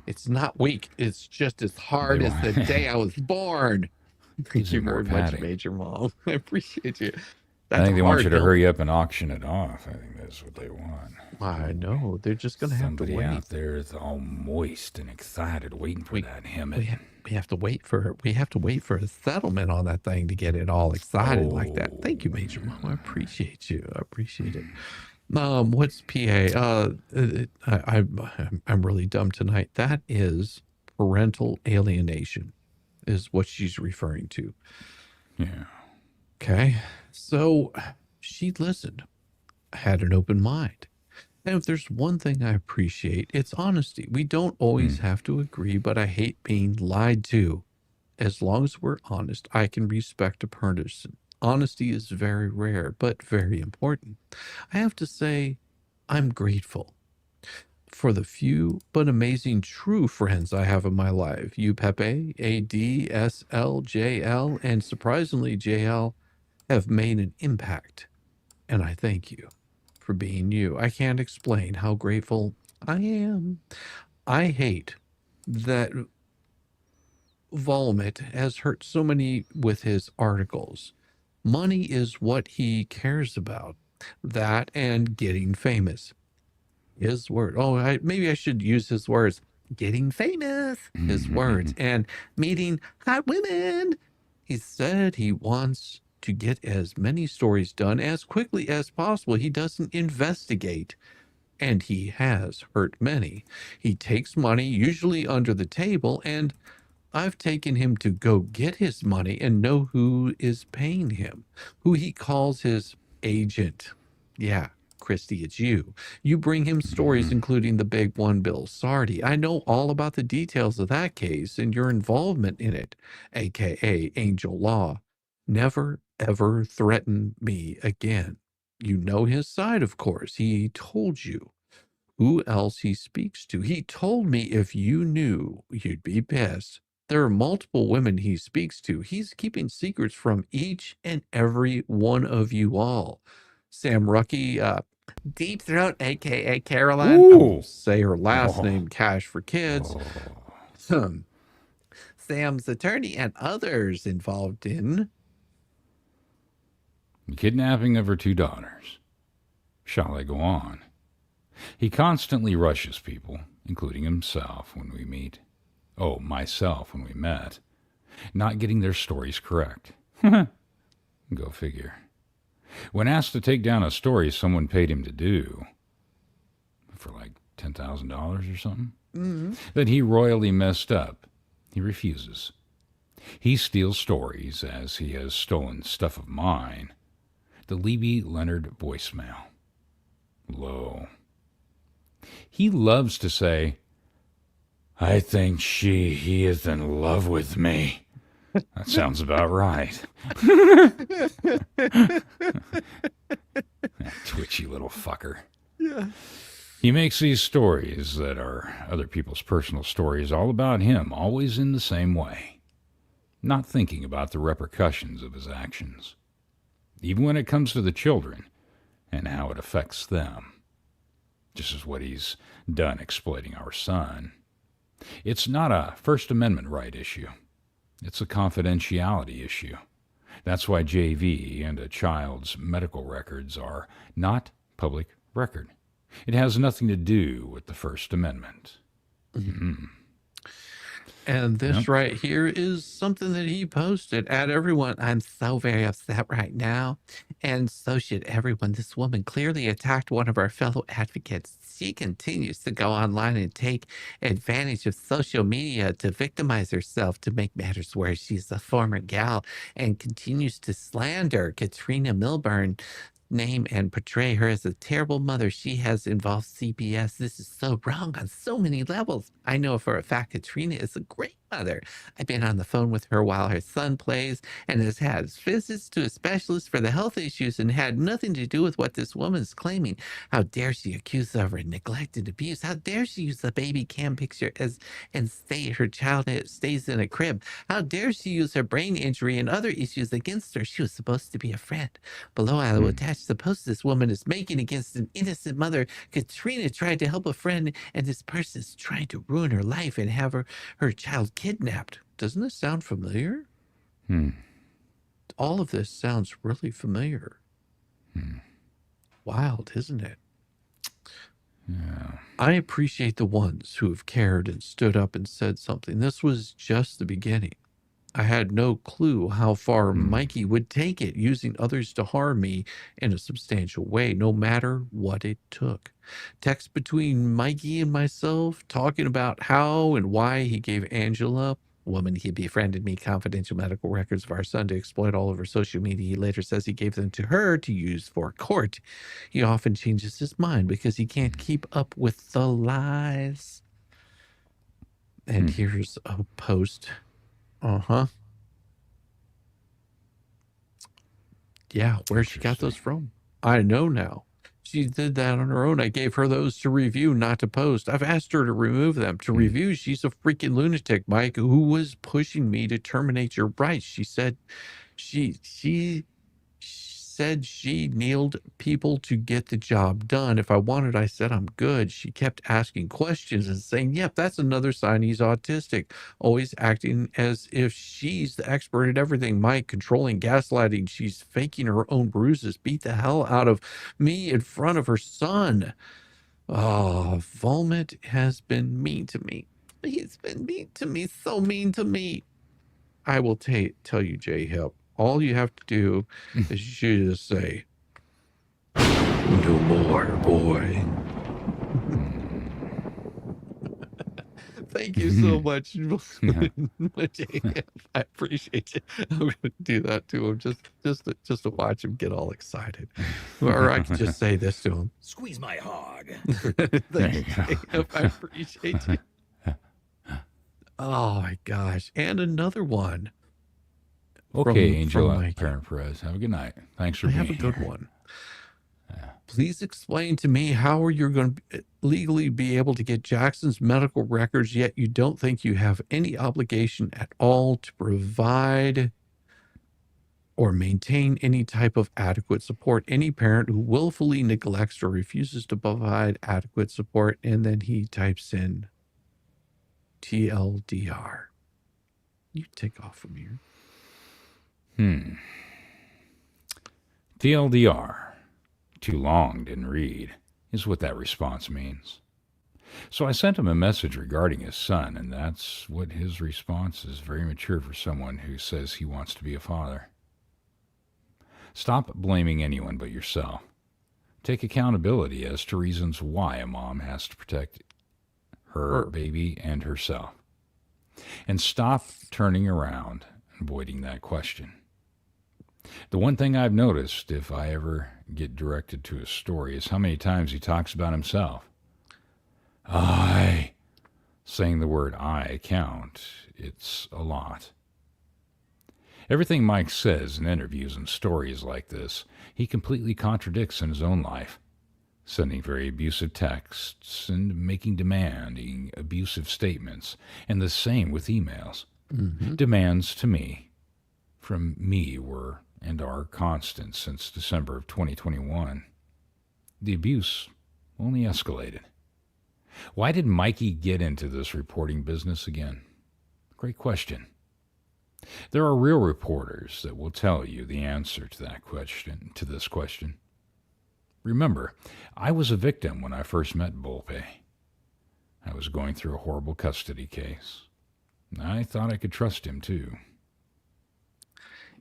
It's not weak. It's just as hard as the day I was born. Thank you very much, Major Mom. I appreciate you. I think they want you to hurry up and auction it off. I think that's what they want. I know. They're just going to have to wait. Somebody out there is all moist and excited waiting for that helmet. We have to wait for a settlement on that thing to get it all excited like that. Thank you, Major Mom. I appreciate you. I appreciate it. What's PA? I'm really dumb tonight. That is parental alienation, is what she's referring to. Yeah. Okay. So she listened, had an open mind. And if there's one thing I appreciate, it's honesty. We don't always have to agree, but I hate being lied to. As long as we're honest, I can respect a person. Honesty is very rare, but very important. I have to say, I'm grateful for the few but amazing true friends I have in my life. You, Pepe, AD, JL, and surprisingly, JL, have made an impact, and I thank you. for being you. I can't explain how grateful I am. I hate that Volomit has hurt so many with his articles. Money is what he cares about. That and getting famous. His word. Oh, maybe I should use his words. Getting famous. His words. And meeting hot women. He said he wants to get as many stories done as quickly as possible. He doesn't investigate. And he has hurt many. He takes money, usually under the table, and I've taken him to go get his money and know who is paying him, who he calls his agent. Yeah, Christy, it's you. You bring him stories, including the big one, Bill Sardi. I know all about the details of that case and your involvement in it, aka Angel Law. Never, ever threaten me again. You know his side, of course. He told you who else he speaks to. He told me if you knew, you'd be pissed. There are multiple women he speaks to. He's keeping secrets from each and every one of you all. Sam Rucky, Deep Throat, aka Caroline. I Ooh. won't say her last name, Cash for Kids. Sam's attorney and others involved in The kidnapping of her 2 daughters. Shall I go on? He constantly rushes people, including himself when we meet. Oh, myself when we met. Not getting their stories correct. Go figure. When asked to take down a story someone paid him to do, for like $10,000 or something, that he royally messed up, he refuses. He steals stories as he has stolen stuff of mine. The Libby Leonard voicemail. Low. He loves to say, I think he is in love with me. That sounds about right. That twitchy little fucker. Yeah. He makes these stories that are other people's personal stories all about him, always in the same way, not thinking about the repercussions of his actions, even when it comes to the children and how it affects them. Just as what he's done exploiting our son. It's not a First Amendment right issue. It's a confidentiality issue. That's why JV and a child's medical records are not public record. It has nothing to do with the First Amendment. Mm-hmm. And this right here is something that he posted at everyone. I'm so very upset right now. And so should everyone. This woman clearly attacked one of our fellow advocates. She continues to go online and take advantage of social media to victimize herself. To make matters worse, she's a former gal and continues to slander Katrina Milburn name and portray her as a terrible mother. She has involved CPS. This is so wrong on so many levels. I know for a fact Katrina is a great mother. I've been on the phone with her while her son plays and has had visits to a specialist for the health issues and had nothing to do with what this woman is claiming. How dare she accuse of her neglect and abuse? How dare she use the baby cam picture and say her child stays in a crib? How dare she use her brain injury and other issues against her? She was supposed to be a friend. Below, I will attach the post this woman is making against an innocent mother. Katrina tried to help a friend, and this person is trying to ruin her life and have her child kidnapped. Doesn't this sound familiar? All of this sounds really familiar. Wild, isn't it? Yeah. I appreciate the ones who have cared and stood up and said something. This was just the beginning. I had no clue how far Mikey would take it, using others to harm me in a substantial way, no matter what it took. Text between Mikey and myself, talking about how and why he gave Angela, a woman he befriended me, confidential medical records of our son to exploit all over social media. He later says he gave them to her to use for court. He often changes his mind because he can't keep up with the lies. And here's a post. Yeah, where she got those from? I know now. She did that on her own. I gave her those to review, not to post. I've asked her to remove them. To review, she's a freaking lunatic, Mike, who was pushing me to terminate your rights. She said said she nailed people to get the job done. If I wanted, I said I'm good. She kept asking questions and saying, yep, that's another sign he's autistic. Always acting as if she's the expert at everything. Mike, controlling, gaslighting. She's faking her own bruises. Beat the hell out of me in front of her son. Oh, Vomit has been mean to me. He's been mean to me, so mean to me. I will tell you, J-Hip, all you have to do is you just say, no more, boy. Thank you so much, J-Hip. I appreciate it. I'm going to do that to him just to watch him get all excited. Or I could just say this to him. Squeeze my hog. Thank you, J-Hip. I appreciate you. Oh, my gosh. And another one. Okay, Angela, Parent Perez. Have a good night. Thanks for being here. Have a good one. Please explain to me how are you going to legally be able to get Jackson's medical records, yet you don't think you have any obligation at all to provide or maintain any type of adequate support. Any parent who willfully neglects or refuses to provide adequate support, and then he types in TLDR. You take off from here. TLDR, too long, didn't read, is what that response means. So I sent him a message regarding his son, and that's what his response is. Very mature for someone who says he wants to be a father. Stop blaming anyone but yourself. Take accountability as to reasons why a mom has to protect her baby and herself. And stop turning around and avoiding that question. The one thing I've noticed, if I ever get directed to a story, is how many times he talks about himself. I, saying the word I count, it's a lot. Everything Mike says in interviews and stories like this, he completely contradicts in his own life, sending very abusive texts and making demanding, abusive statements, and the same with emails. Demands to me, from me were and are constant since December of 2021. The abuse only escalated. Why did Mikey get into this reporting business again? Great question. There are real reporters that will tell you the answer to that question, to this question. Remember, I was a victim when I first met Volpe. I was going through a horrible custody case. I thought I could trust him too.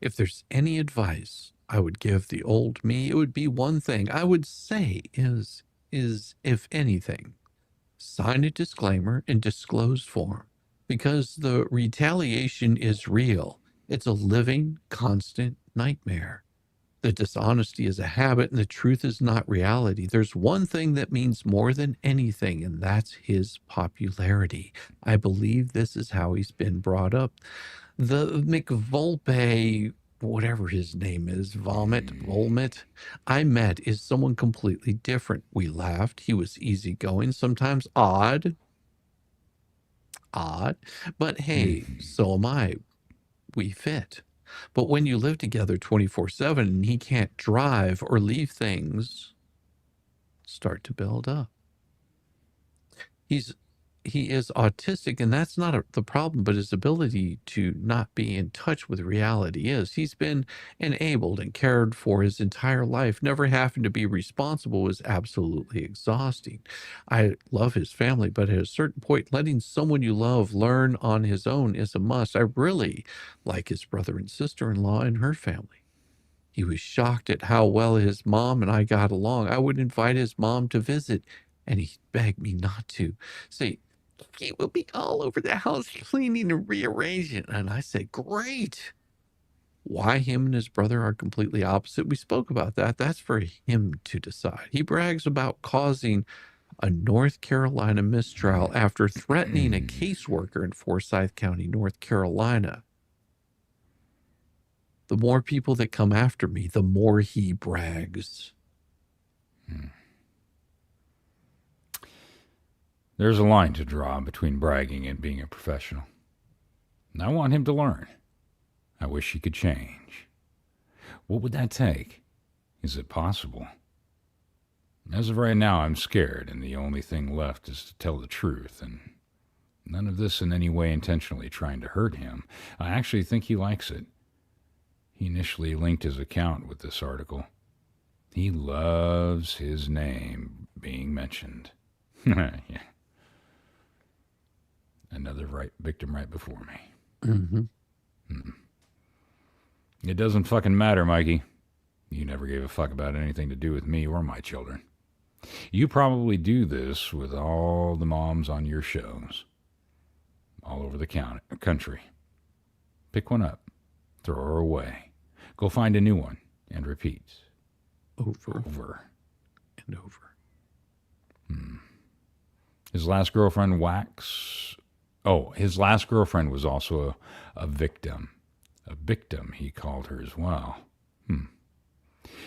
If there's any advice I would give the old me, it would be one thing I would say is if anything, sign a disclaimer in disclosed form, because the retaliation is real. It's a living, constant nightmare. The dishonesty is a habit and the truth is not reality. There's one thing that means more than anything, and that's his popularity. I believe this is how he's been brought up. The McVolpe, whatever his name is, Volmit, I met is someone completely different. We laughed. He was easygoing, sometimes odd, but hey, so am I. We fit. But when you live together 24/7 and he can't drive or leave, things start to build up. He is autistic, and that's not the problem, but his ability to not be in touch with reality is. He's been enabled and cared for his entire life. Never having to be responsible is absolutely exhausting. I love his family, but at a certain point, letting someone you love learn on his own is a must. I really like his brother and sister-in-law and her family. He was shocked at how well his mom and I got along. I would invite his mom to visit, and he begged me not to. Say, he will be all over the house cleaning and rearranging. And I said, great. Why him and his brother are completely opposite, we spoke about that. That's for him to decide. He brags about causing a North Carolina mistrial after threatening a caseworker in Forsyth County, North Carolina. The more people that come after me, the more he brags. There's a line to draw between bragging and being a professional. And I want him to learn. I wish he could change. What would that take? Is it possible? As of right now, I'm scared, and the only thing left is to tell the truth, and none of this in any way intentionally trying to hurt him. I actually think he likes it. He initially linked his account with this article. He loves his name being mentioned. Yeah. Another victim right before me. Mm-hmm. It doesn't fucking matter, Mikey. You never gave a fuck about anything to do with me or my children. You probably do this with all the moms on your shows. All over the country. Pick one up. Throw her away. Go find a new one. And repeat. Over. And over. His last girlfriend, his last girlfriend was also a victim. A victim, he called her as well.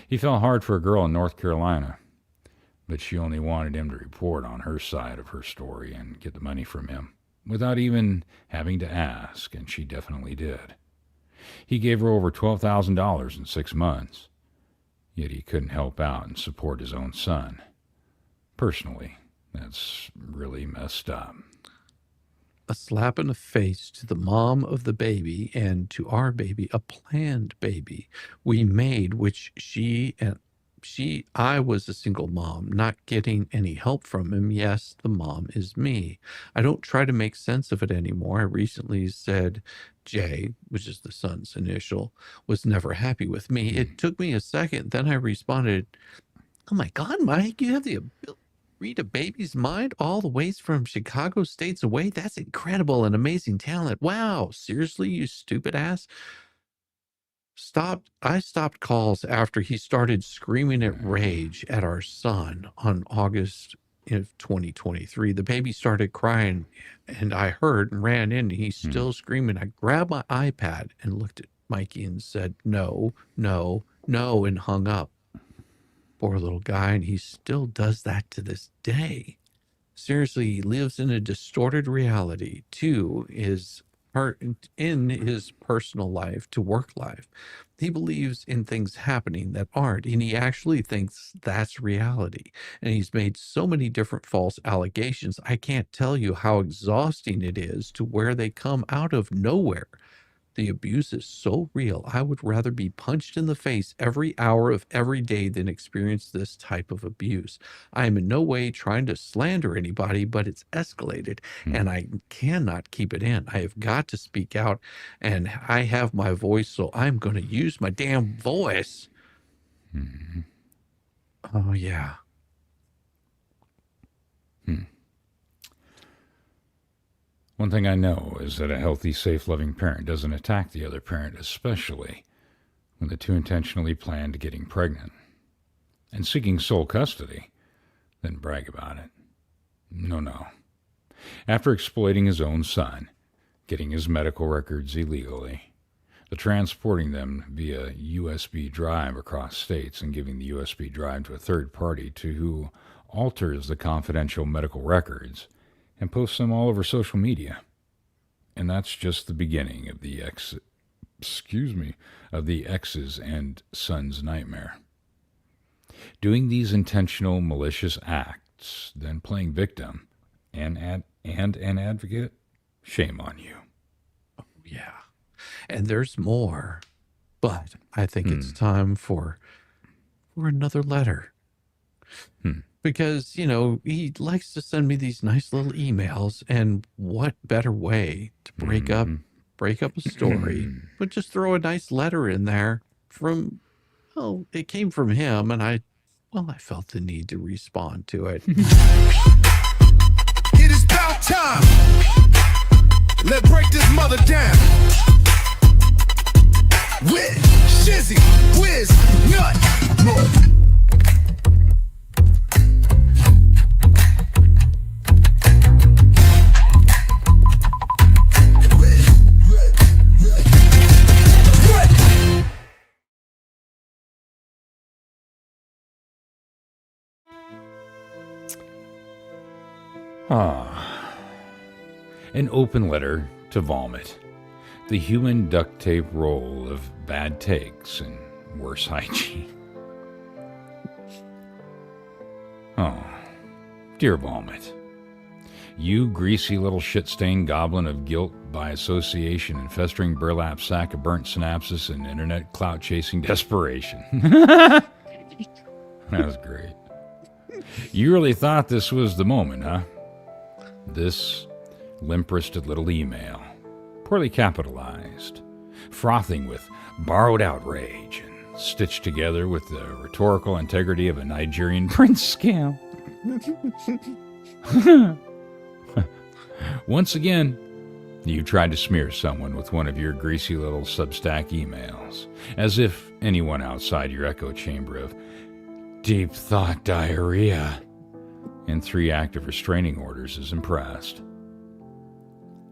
He fell hard for a girl in North Carolina, but she only wanted him to report on her side of her story and get the money from him, without even having to ask, and she definitely did. He gave her over $12,000 in 6 months, yet he couldn't help out and support his own son. Personally, that's really messed up. A slap in the face to the mom of the baby and to our baby, a planned baby we made, which I was a single mom, not getting any help from him. Yes, the mom is me. I don't try to make sense of it anymore. I recently said Jay, which is the son's initial, was never happy with me. It took me a second. Then I responded, "Oh my God, Mike, you have the ability read a baby's mind all the ways from Chicago states away? That's incredible and amazing talent. Wow, seriously, you stupid ass." I stopped calls after he started screaming at rage at our son on August of 2023. The baby started crying, and I heard and ran in. He's still screaming. I grabbed my iPad and looked at Mikey and said, "No, no, no," and hung up. Poor little guy, and he still does that to this day. Seriously, he lives in a distorted reality too, in his personal life to work life. He believes in things happening that aren't, and he actually thinks that's reality. And he's made so many different false allegations. I can't tell you how exhausting it is to where they come out of nowhere. The abuse is so real. I would rather be punched in the face every hour of every day than experience this type of abuse. I am in no way trying to slander anybody, but it's escalated and I cannot keep it in. I have got to speak out, and I have my voice, so I'm going to use my damn voice. Oh, yeah. One thing I know is that a healthy, safe, loving parent doesn't attack the other parent, especially when the two intentionally planned getting pregnant and seeking sole custody, then brag about it. No. After exploiting his own son, getting his medical records illegally, transporting them via USB drive across states and giving the USB drive to a third party who alters the confidential medical records and posts them all over social media. And that's just the beginning of the ex's and son's nightmare. Doing these intentional, malicious acts, then playing victim and an advocate, shame on you. Oh, yeah. And there's more, but I think it's time for another letter. Because, he likes to send me these nice little emails, and what better way to break up a story, but just throw a nice letter in there it came from him, and I felt the need to respond to it. It is about time. Let's break this mother down. With Shizzy, Whiz, Nut. An open letter to vomit. The human duct tape roll of bad takes and worse hygiene. Oh, dear Vomit. You greasy little shit-stained goblin of guilt by association and festering burlap sack of burnt synapses and internet clout-chasing desperation. That was great. You really thought this was the moment, huh? This limp-wristed little email, poorly capitalized, frothing with borrowed outrage and stitched together with the rhetorical integrity of a Nigerian prince scam. Once again, you tried to smear someone with one of your greasy little Substack emails, as if anyone outside your echo chamber of deep thought diarrhea and 3 active restraining orders is impressed.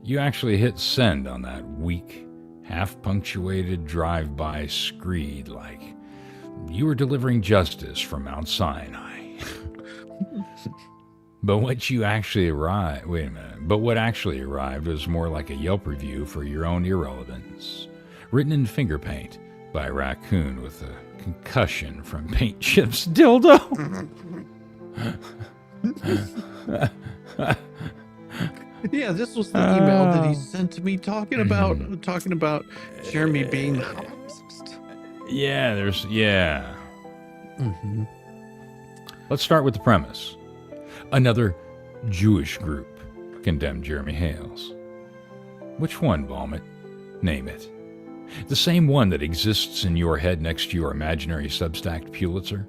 You actually hit send on that weak, half-punctuated drive-by screed like you were delivering justice from Mount Sinai. But what actually arrived was more like a Yelp review for your own irrelevance, written in finger paint by a raccoon with a concussion from paint chips dildo. Yeah, this was the email that he sent to me talking about Jeremy being the host. Yeah, Let's start with the premise. Another Jewish group condemned Jeremy Hales. Which one, Vomit? Name it. The same one that exists in your head next to your imaginary Substack Pulitzer?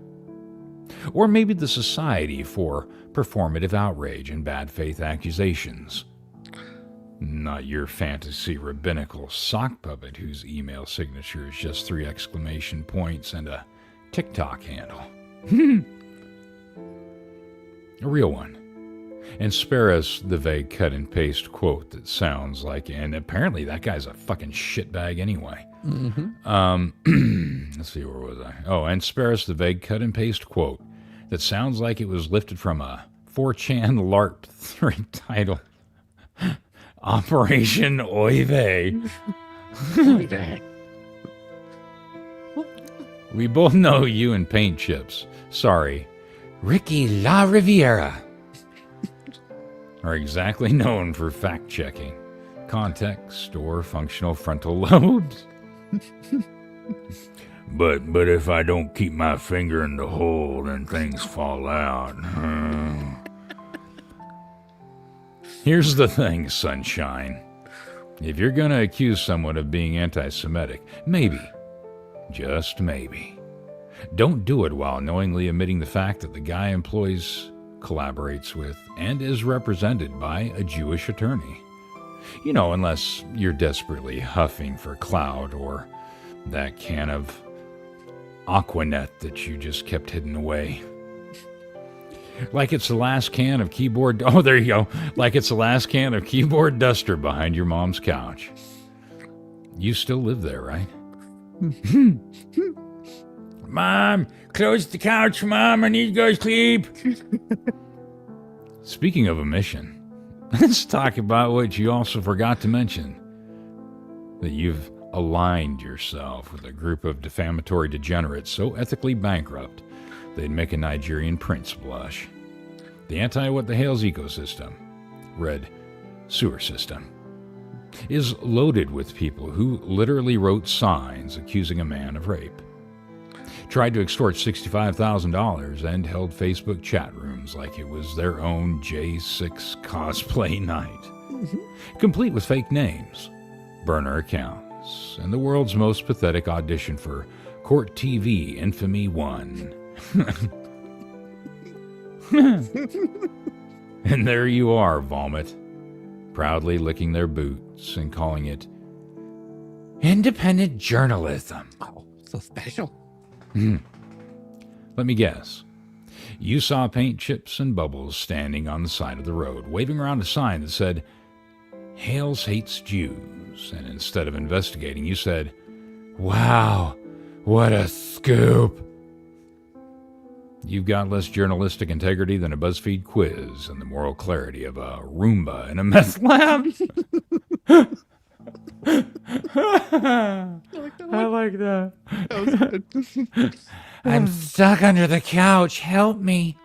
Or maybe the Society for Performative Outrage and Bad Faith Accusations. Not your fantasy rabbinical sock puppet whose email signature is just 3 exclamation points and a TikTok handle. A real one. And spare us the vague cut and paste quote that sounds like, and apparently that guy's a fucking shitbag anyway. Let's see, where was I? Oh, and spare us the vague cut and paste quote that sounds like it was lifted from a 4chan LARP thread title. Operation Oy Vey. We both know you and paint chips. Sorry. Ricky La Riviera are exactly known for fact-checking, context, or functional frontal lobes. But if I don't keep my finger in the hole, then things fall out. Here's the thing, sunshine. If you're gonna accuse someone of being anti-Semitic, maybe, just maybe, don't do it while knowingly omitting the fact that the guy employs, collaborates with, and is represented by a Jewish attorney. You know, unless you're desperately huffing for clout or that can of Aquanet that you just kept hidden away. Like it's the last can of keyboard... Oh, there you go. Like it's the last can of keyboard duster behind your mom's couch. You still live there, right? Mom, close the couch, Mom. I need to go to sleep. Speaking of omission, let's talk about what you also forgot to mention. That you've aligned yourself with a group of defamatory degenerates so ethically bankrupt they'd make a Nigerian prince blush. The ANTI-WTH ecosystem, red sewer system, is loaded with people who literally wrote signs accusing a man of rape, tried to extort $65,000, and held Facebook chat rooms like it was their own J6 cosplay night, complete with fake names, burner accounts, and the world's most pathetic audition for Court TV Infamy 1. And there you are, Vomit, proudly licking their boots and calling it independent journalism. Oh, so special. Let me guess. You saw paint chips and bubbles standing on the side of the road, waving around a sign that said, Hales hates Jews. And instead of investigating, you said, wow, what a scoop. You've got less journalistic integrity than a BuzzFeed quiz and the moral clarity of a Roomba in a meth lab. I like that. That was good. I'm stuck under the couch. Help me.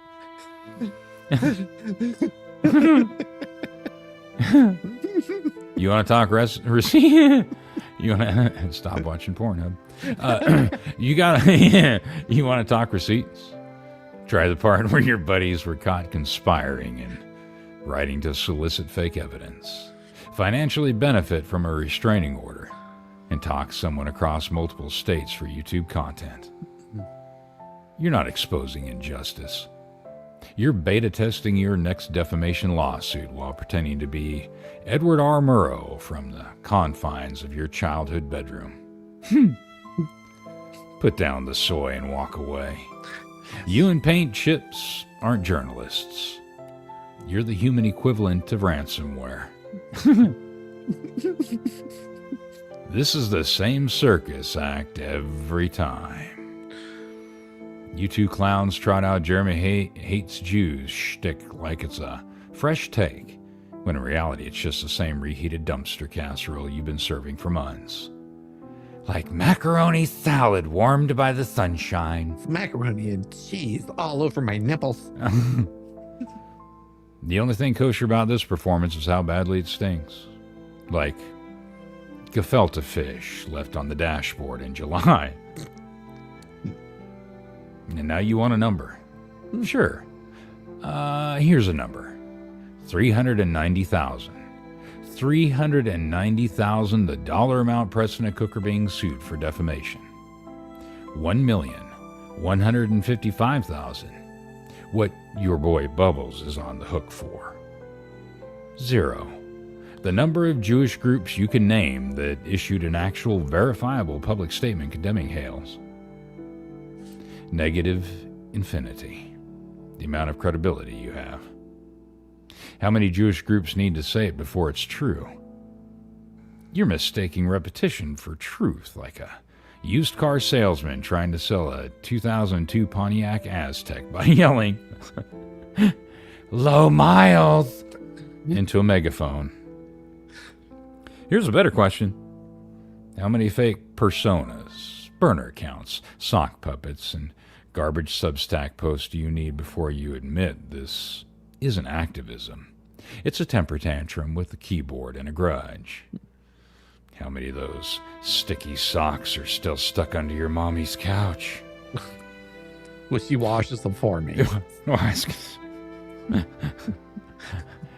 You want to talk receipt? You want to stop watching Pornhub? You want to talk receipts? Try the part where your buddies were caught conspiring and writing to solicit fake evidence, financially benefit from a restraining order, and talk someone across multiple states for YouTube content. You're not exposing injustice. You're beta testing your next defamation lawsuit while pretending to be Edward R. Murrow from the confines of your childhood bedroom. Put down the soy and walk away. You and paint chips aren't journalists. You're the human equivalent of ransomware. This is the same circus act every time. You two clowns trot out Jeremy hates Jews shtick like it's a fresh take, when in reality it's just the same reheated dumpster casserole you've been serving for months. Like macaroni salad warmed by the sunshine. Macaroni and cheese all over my nipples. The only thing kosher about this performance is how badly it stinks. Like gefilte fish left on the dashboard in July. And now you want a number. Sure. Here's a number. 390,000. 390,000, the dollar amount Preston and Cook are being sued for defamation. 1,155,000. What your boy Bubbles is on the hook for. 0. The number of Jewish groups you can name that issued an actual verifiable public statement condemning Hales. Negative infinity. The amount of credibility you have. How many Jewish groups need to say it before it's true? You're mistaking repetition for truth, like a used car salesman trying to sell a 2002 Pontiac Aztek by yelling, "Low miles," into a megaphone. Here's a better question. How many fake personas, burner accounts, sock puppets, and garbage Substack posts do you need before you admit this isn't activism? It's a temper tantrum with a keyboard and a grudge. How many of those sticky socks are still stuck under your mommy's couch? Well, she washes them for me.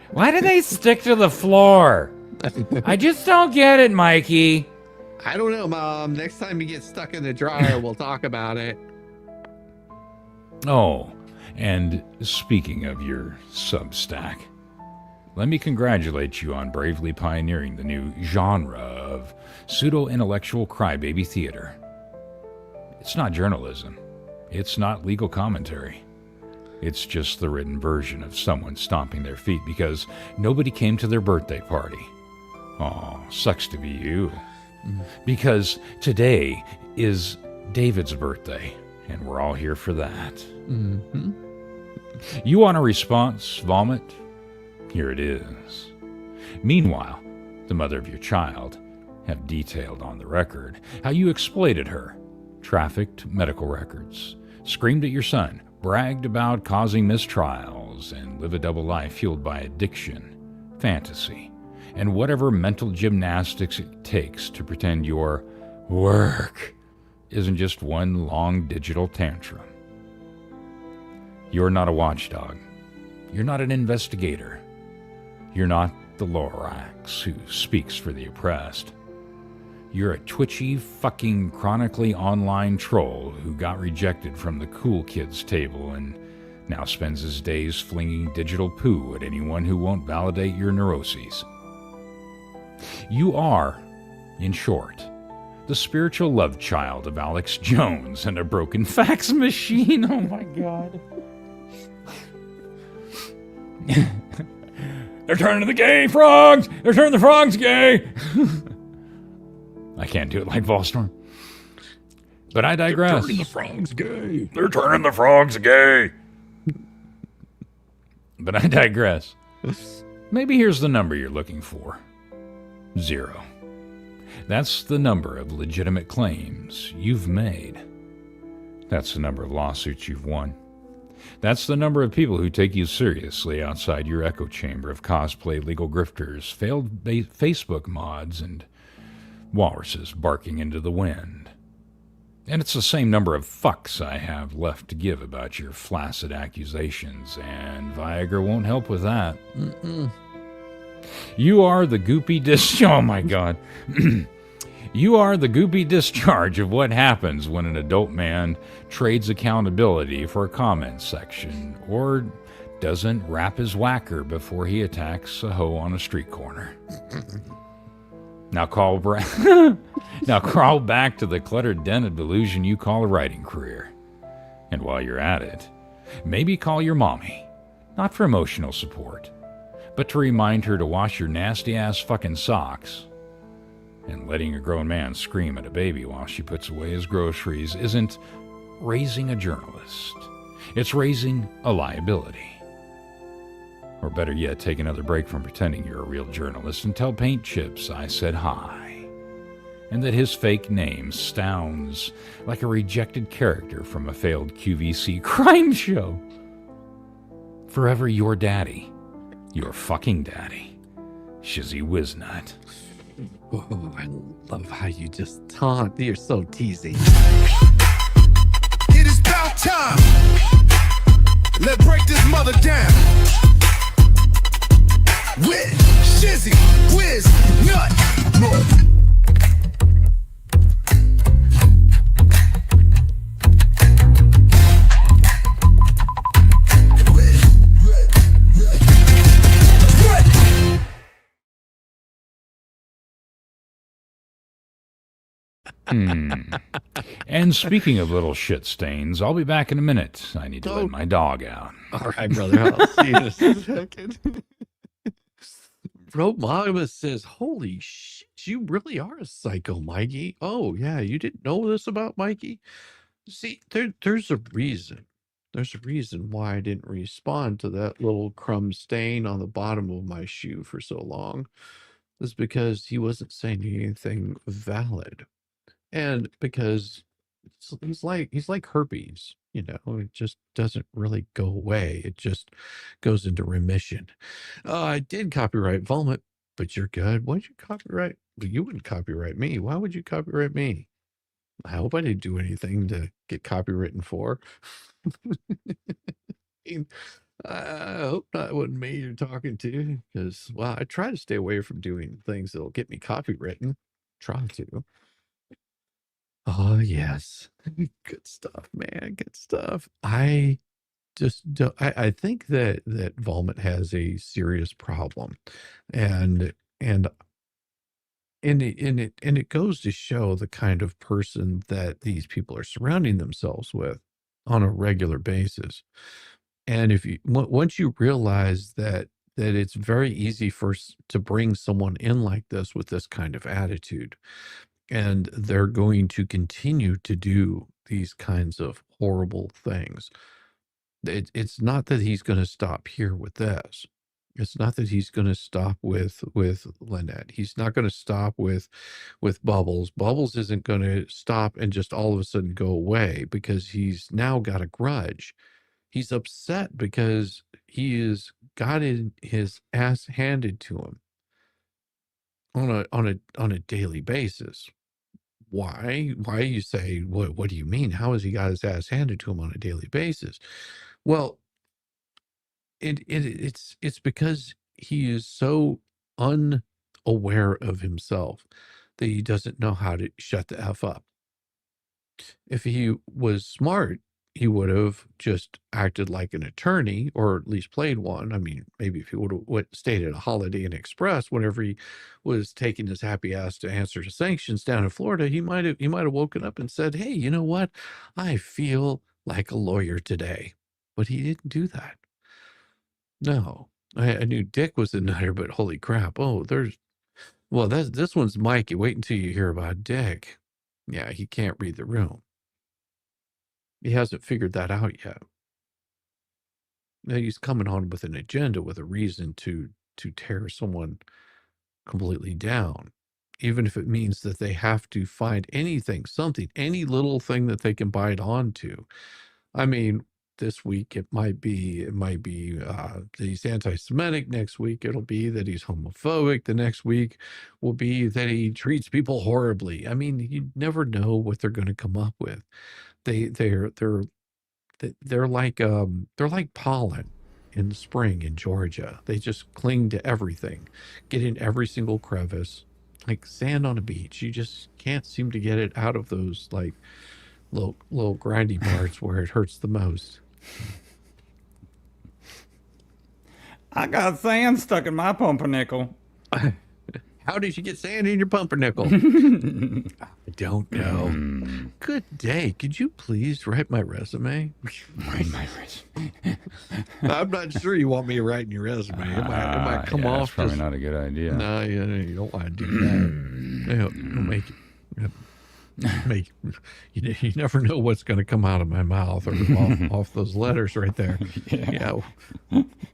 Why do they stick to the floor? I just don't get it, Mikey. I don't know, Mom. Next time you get stuck in the dryer, we'll talk about it. Oh, and speaking of your Substack, let me congratulate you on bravely pioneering the new genre of pseudo-intellectual crybaby theater. It's not journalism. It's not legal commentary. It's just the written version of someone stomping their feet because nobody came to their birthday party. Aw, sucks to be you. Because today is David's birthday, and we're all here for that. Mm-hmm. You want a response, vomit? Here it is. Meanwhile, the mother of your child have detailed on the record how you exploited her, trafficked medical records, screamed at your son, bragged about causing mistrials, and live a double life fueled by addiction, fantasy, and whatever mental gymnastics it takes to pretend your work isn't just one long digital tantrum. You're not a watchdog. You're not an investigator. You're not the Lorax who speaks for the oppressed. You're a twitchy, fucking chronically online troll who got rejected from the cool kids table and now spends his days flinging digital poo at anyone who won't validate your neuroses. You are, in short, the spiritual love child of Alex Jones and a broken fax machine. Oh my God. They're turning the gay frogs! They're turning the frogs gay! I can't do it like Volstorm. But I digress. They're turning the frogs gay. They're turning the frogs gay. But I digress. Maybe here's the number you're looking for. 0. That's the number of legitimate claims you've made. That's the number of lawsuits you've won. That's the number of people who take you seriously outside your echo chamber of cosplay legal grifters, failed Facebook mods, and walruses barking into the wind. And it's the same number of fucks I have left to give about your flaccid accusations, and Viagra won't help with that. You are the goopy oh my god. You are the goopy discharge of what happens when an adult man trades accountability for a comment section, or doesn't wrap his whacker before he attacks a hoe on a street corner. Now crawl back to the cluttered den of delusion you call a writing career. And while you're at it, maybe call your mommy, not for emotional support, but to remind her to wash your nasty ass fucking socks. And letting a grown man scream at a baby while she puts away his groceries isn't raising a journalist. It's raising a liability. Or better yet, take another break from pretending you're a real journalist and tell Paint Chips I said hi. And that his fake name sounds like a rejected character from a failed QVC crime show. Forever your daddy. Your fucking daddy. Shizzy Wiznut. Oh, I love how you just taunt. You're so teasing. It is about time. Let's break this mother down. With Shizzy, Wiz, Nut. And speaking of little shit stains, I'll be back in a minute. I need to let my dog out. All right, brother. I'll see you in a second. Bro, Mama says, holy shit, you really are a psycho, Mikey. Oh, yeah, you didn't know this about Mikey? See, there's a reason. There's a reason why I didn't respond to that little crumb stain on the bottom of my shoe for so long. It's because he wasn't saying anything valid. And because he's like herpes, you know, it just doesn't really go away. It just goes into remission. I did copyright Vomit, but you're good. Why'd you copyright? Well, you wouldn't copyright me. Why would you copyright me? I hope I didn't do anything to get copywritten for. I hope not what me you're talking to, because, well, I try to stay away from doing things that'll get me copywritten. Try to. Oh, yes. Good stuff, man. Good stuff. I just don't, I think that Vomit has a serious problem. And it goes to show the kind of person that these people are surrounding themselves with on a regular basis. And if you once you realize that it's very easy to bring someone in like this with this kind of attitude, and they're going to continue to do these kinds of horrible things. It's not that he's going to stop here with this. It's not that he's going to stop with Lynette. He's not going to stop with Bubbles. Bubbles isn't going to stop and just all of a sudden go away because he's now got a grudge. He's upset because he has gotten his ass handed to him on a daily basis. Why? Why you say, what do you mean? How has he got his ass handed to him on a daily basis? Well, it's because he is so unaware of himself that he doesn't know how to shut the F up. If he was smart, he would have just acted like an attorney, or at least played one. I mean, maybe if he would have stayed at a Holiday Inn Express whenever he was taking his happy ass to answer to sanctions down in Florida, he might have woken up and said, "Hey, you know what? I feel like a lawyer today." But he didn't do that. No, I knew Dick was the nutter, but holy crap! Oh, this one's Mikey. Wait until you hear about Dick. Yeah, he can't read the room. He hasn't figured that out yet. Now he's coming on with an agenda, with a reason to tear someone completely down, even if it means that they have to find anything, something, any little thing that they can bite onto. I mean, this week it might be that he's anti-Semitic. Next week it'll be that he's homophobic. The next week will be that he treats people horribly. I mean, you never know what they're going to come up with. They're like pollen in the spring in Georgia. They just cling to everything, get in every single crevice, like sand on a beach. You just can't seem to get it out of those like little grindy parts where it hurts the most. I got sand stuck in my pumpernickel. How did you get sand in your pumpernickel? I don't know. Good day. Could you please write my resume? Write my resume. I'm not sure you want me writing your resume. It might come off. That's probably not a good idea. No, you don't want to do that. It'll make you never know what's going to come out of my mouth or off those letters right there. Yeah.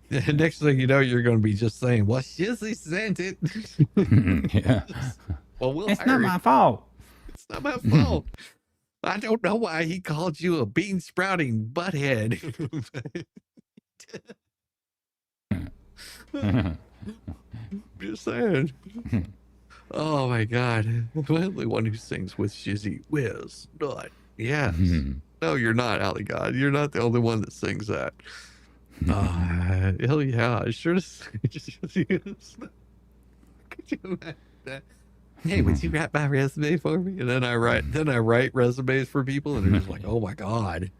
Next thing you know, you're going to be just saying, "Well, Shizzy sent it." Yeah. Well, it's not my fault. It's not my fault. I don't know why he called you a bean sprouting butthead. Just saying. Oh my God. The only one who sings with Shizzy was not. Yes. No, you're not, Alley God. You're not the only one that sings that. Hell yeah. I sure is. Could you imagine that? Hey, would you write my resume for me? And then I write resumes for people and they're just like, oh my God.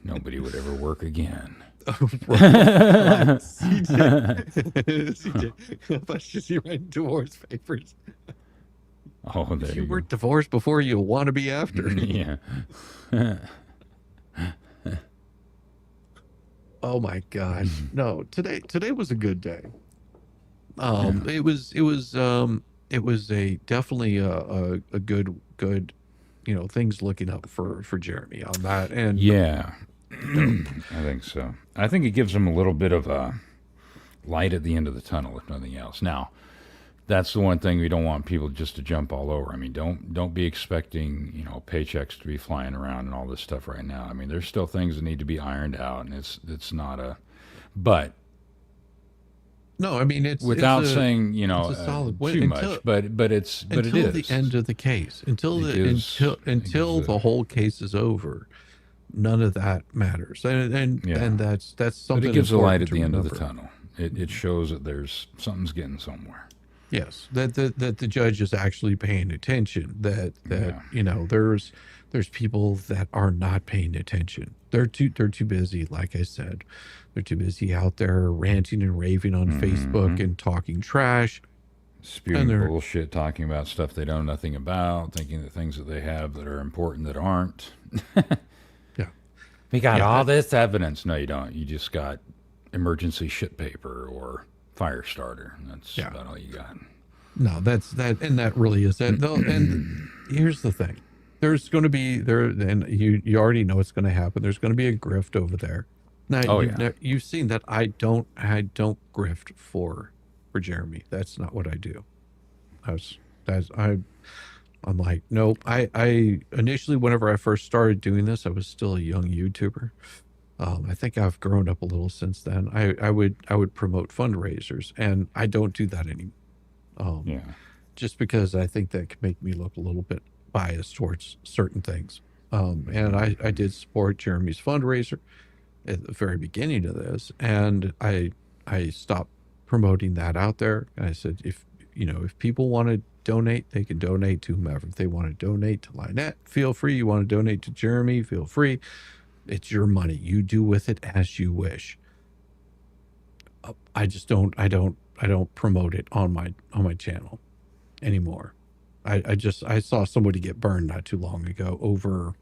Nobody would ever work again. CJ. But should you write divorce papers? Oh, there you were divorced before you want to be after. Yeah. Oh my God. No, today was a good day. It was definitely a good, things looking up for Jeremy on that. And yeah. I think so. I think it gives them a little bit of a light at the end of the tunnel, if nothing else. Now, that's the one thing we don't want people just to jump all over. I mean, don't be expecting, paychecks to be flying around and all this stuff right now. I mean, there's still things that need to be ironed out, and it's not a, but no, I mean without saying it's a solid win too much, but it is until the end of the case, until the whole case is over. None of that matters, and that's something. But it gives a light at the end of the tunnel. It shows that there's something's getting somewhere. Yes, that the judge is actually paying attention. That there's people that are not paying attention. They're too busy. Like I said, they're too busy out there ranting and raving on Facebook and talking trash, spewing bullshit, talking about stuff they know nothing about, thinking that things that they have that are important that aren't. We got all this evidence. No, you don't. You just got emergency shit paper or fire starter. That's about all you got. No, and that really is it. And here's the thing: there's going to be and you already know it's going to happen. There's going to be a grift over there. Now, you've seen that I don't grift for Jeremy. That's not what I do. I'm like, nope. I initially, whenever I first started doing this, I was still a young YouTuber. I think I've grown up a little since then. I would promote fundraisers, and I don't do that anymore. Just because I think that could make me look a little bit biased towards certain things. And I did support Jeremy's fundraiser at the very beginning of this, and I stopped promoting that out there. And I said, if people want to donate, they can donate to whomever. If they want to donate to Lynette, feel free. You want to donate to Jeremy, feel free. It's your money. You do with it as you wish. I don't promote it on my channel anymore. I saw somebody get burned not too long ago over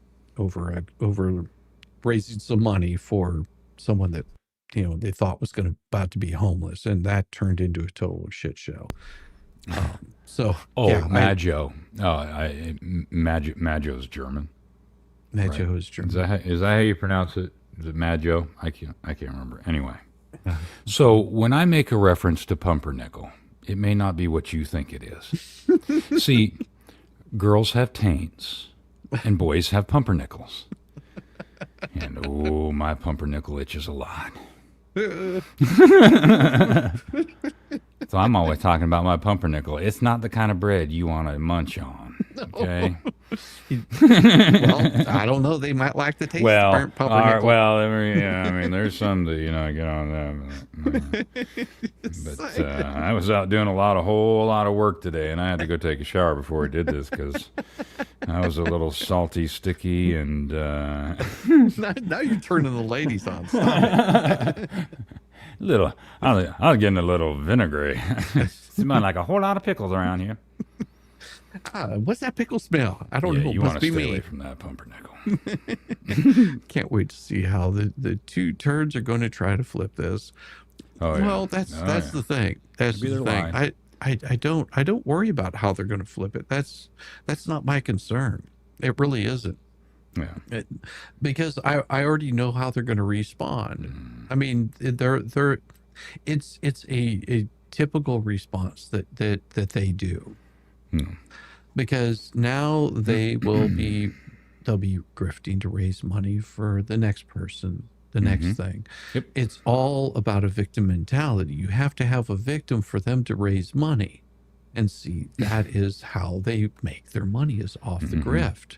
raising some money for someone that they thought was about to be homeless, and that turned into a total shit show. Maggio. Maggio's German. Maggio is German. Is that how you pronounce it? Is it Maggio? I can't remember. Anyway, so when I make a reference to pumpernickel, it may not be what you think it is. See, girls have taints and boys have pumpernickels. Oh, my pumpernickel itches a lot. So I'm always talking about my pumpernickel. It's not the kind of bread you want to munch on. Okay. Well, I don't know. They might like the taste of burnt All right, pumpernickel. well, I mean, there's some that get on that. But I was out doing a whole lot of work today, and I had to go take a shower before I did this because I was a little salty, sticky, and Now you're turning the ladies on. Stop it. I was getting a little vinegary. Smell like a whole lot of pickles around here. What's that pickle smell? I don't know. You Must want to be stay me. away from that pumpernickel. Can't wait to see how the two turds are going to try to flip this. Oh, yeah. Well, that's the thing. That's Could be the their thing. line. I don't worry about how they're going to flip it. That's not my concern. It really isn't. Yeah. Because I already know how they're going to respond. I mean, it's a typical response that they do. Because now they'll be grifting to raise money for the next person, the next thing. Yep. It's all about a victim mentality. You have to have a victim for them to raise money. And see, that is how they make their money, is off the grift.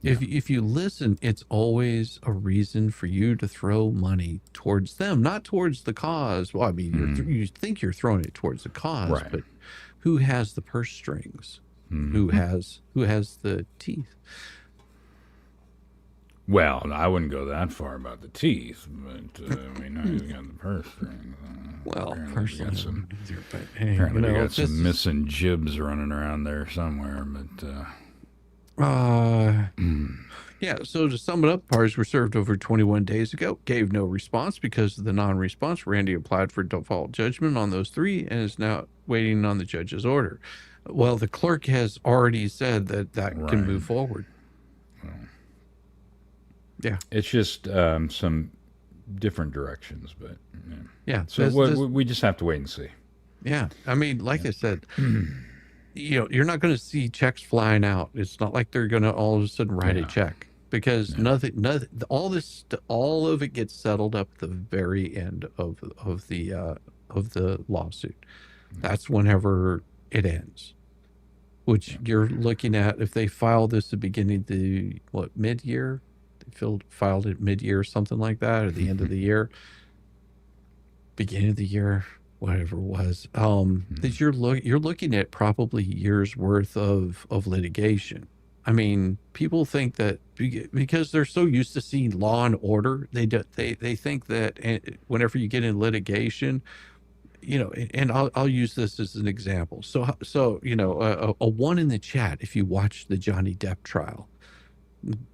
If you listen, it's always a reason for you to throw money towards them, not towards the cause. Well, I mean, you think you're throwing it towards the cause, Right. but who has the purse strings? Who has the teeth? Well, I wouldn't go that far about the teeth, but we know he's got the purse strings. Well, Apparently personally, we got some, but hey, apparently we got this is- some missing jibs running around there somewhere. But Yeah, so to sum it up, parties were served over 21 days ago, gave no response because of the non-response. Randy applied for default judgment on those three and is now waiting on the judge's order. Well, the clerk has already said that can Right. move forward. Yeah. it's just some different directions. But Yeah. so we just have to wait and see. Yeah. I mean, like I said, you're not going to see checks flying out. It's not like they're going to all of a sudden write a check because nothing, all of it gets settled up at the very end of the lawsuit. That's whenever it ends, which you're looking at. If they filed this at the beginning of the mid-year, they filed it mid-year, something like that, or the end of the year, beginning of the year, whatever it was. That you're looking at probably years worth of litigation. I mean, people think that because they're so used to seeing law and order, they think that whenever you get in litigation, and I'll use this as an example. So a one in the chat if you watch the Johnny Depp trial.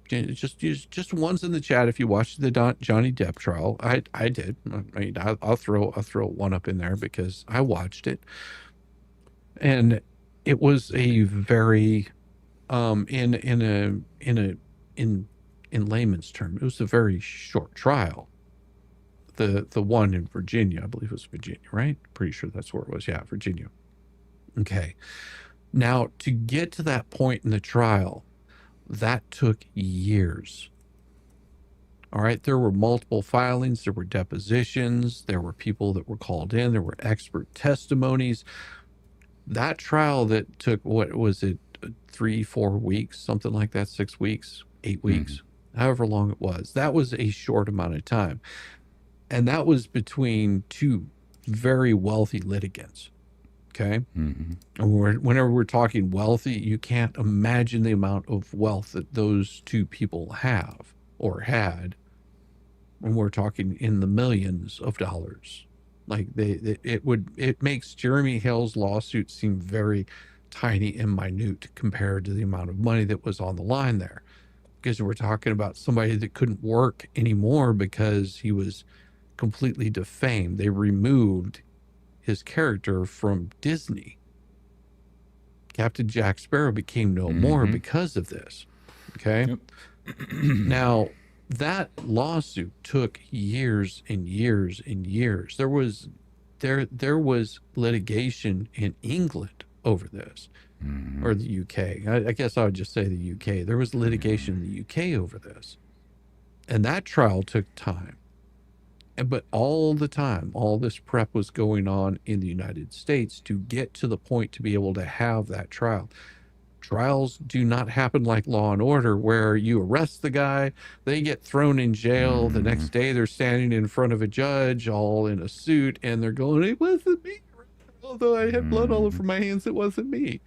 Just ones in the chat if you watch the Johnny Depp trial. I did. I mean, I'll throw one up in there because I watched it, and it was a very in layman's term, it was a very short trial. The one in Virginia, I believe it was Virginia, right? Pretty sure that's where it was. Yeah, Virginia. Okay. Now, to get to that point in the trial, that took years. All right. There were multiple filings. There were depositions. There were people that were called in. There were expert testimonies. That trial that took, what was it, 3-4 weeks, something like that, 6 weeks, 8 weeks, however long it was. That was a short amount of time. And that was between two very wealthy litigants. Okay. And whenever we're talking wealthy, you can't imagine the amount of wealth that those two people have or had. When we're talking in the millions of dollars, like it makes Jeremy Hale's lawsuit seem very tiny and minute compared to the amount of money that was on the line there, because we're talking about somebody that couldn't work anymore because he was completely defamed. They removed his character from Disney. Captain Jack Sparrow became no more because of this. Okay. Yep. Now, that lawsuit took years and years and years. There was litigation in England over this, or the UK. I guess I would just say the UK. There was litigation in the UK over this. And that trial took time. But all the time, all this prep was going on in the United States to get to the point to be able to have that trial. Trials do not happen like Law and Order, where you arrest the guy, they get thrown in jail. The next day, they're standing in front of a judge, all in a suit, and they're going, "It wasn't me. Although I had blood all over my hands, it wasn't me."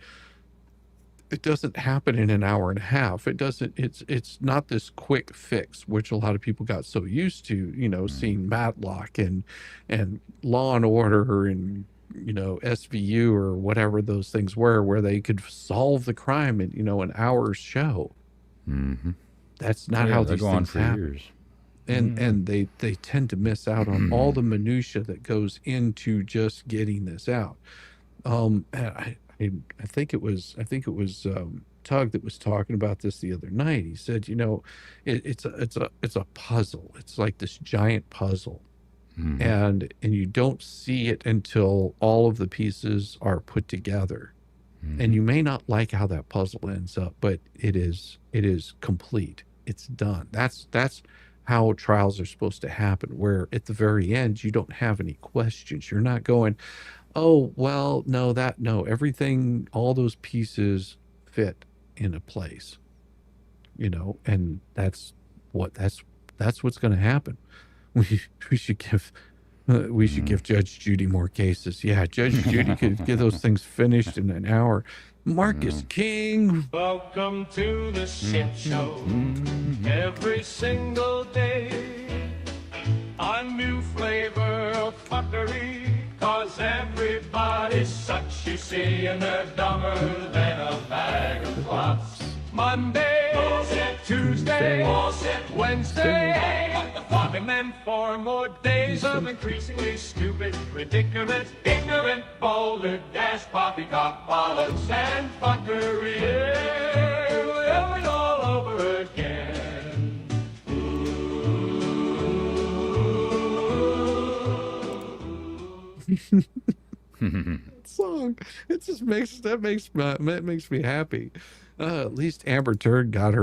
It doesn't happen in an hour and a half. It doesn't. It's not this quick fix, which a lot of people got so used to. Seeing Matlock and Law and Order and SVU or whatever those things were, where they could solve the crime in an hour's show. Mm-hmm. That's not how they these go on things for happen. years. And they tend to miss out on all the minutia that goes into just getting this out. I think it was Tug that was talking about this the other night. He said, it's a puzzle. It's like this giant puzzle. Mm-hmm. And you don't see it until all of the pieces are put together. Mm-hmm. And you may not like how that puzzle ends up, but it is complete. It's done. That's how trials are supposed to happen, where at the very end you don't have any questions. You're not going, "Oh, well, no, everything, all those pieces fit in a place." And that's what's going to happen. We should give Judge Judy more cases. Yeah, Judge Judy could get those things finished in an hour. Marcus King. Welcome to the shit show. Every single day, a new flavor of fuckery. Cause everybody's such, you see, and they're dumber than a bag of flops. Monday, bullshit. Tuesday, bullshit. Wednesday, and then 4 more days of increasingly stupid, ridiculous, ignorant, boulder, dash, poppycock, bollocks, and fuckery. Yeah, it all over again. Song. It just makes me happy. At least Amber Turd got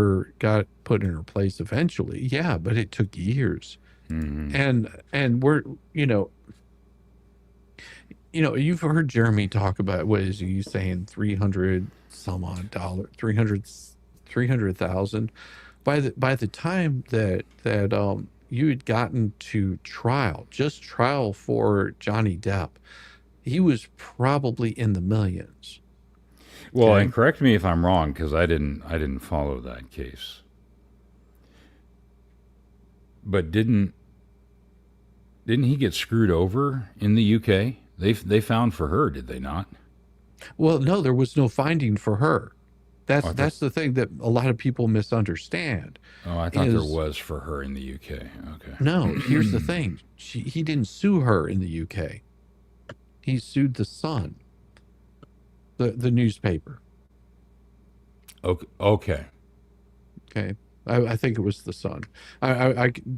put in her place eventually. Yeah, but it took years. Mm-hmm. And we're you've heard Jeremy talk about, what is he saying, 300 some odd dollar, 300,000 by the time that you had gotten to trial for Johnny Depp, he was probably in the millions. Well, Okay. and correct me if I'm wrong, because I didn't follow that case. But didn't he get screwed over in the UK? They found for her, did they not? Well, no, there was no finding for her. I That's the thing that a lot of people misunderstand. Oh, I thought there was for her in the UK. Okay. No, here's the thing. He didn't sue her in the UK. He sued the Sun, the newspaper. Okay. Okay. I think it was the Sun.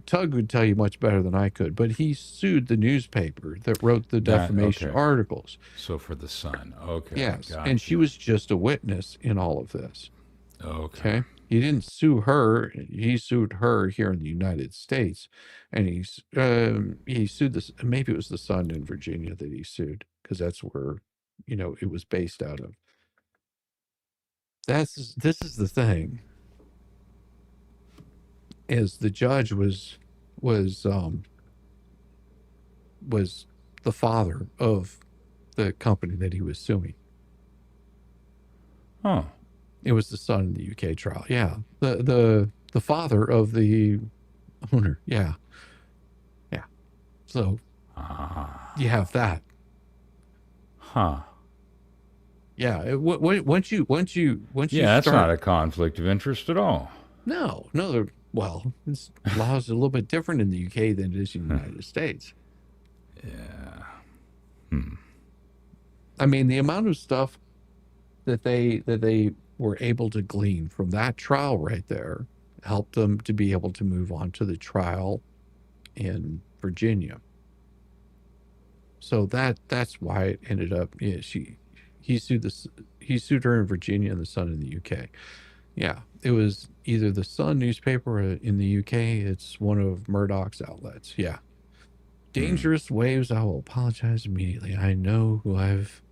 Tug would tell you much better than I could, but he sued the newspaper that wrote the defamation articles. So for the Sun. Okay. Yes. Gotcha. And she was just a witness in all of this. Okay. Okay. He didn't sue her. He sued her here in the United States. And he sued this. Maybe it was the Sun in Virginia that he sued, because that's where, it was based out of. This is the thing. Is the judge was the father of the company that he was suing. Oh. It was the son in the UK trial. Yeah. The father of the owner. Yeah. Yeah. So you have that. Huh. Yeah. Once you Yeah, that's start, not a conflict of interest at all. No. Well, this law is a little bit different in the UK than it is in the United States. Yeah. I mean, the amount of stuff that they were able to glean from that trial right there helped them to be able to move on to the trial in Virginia. So that's why it ended up. Yeah, he sued her in Virginia and the Sun in the UK. Yeah, it was either the Sun newspaper or in the UK. It's one of Murdoch's outlets. Yeah. Dangerous waves. I will apologize immediately. I know who I've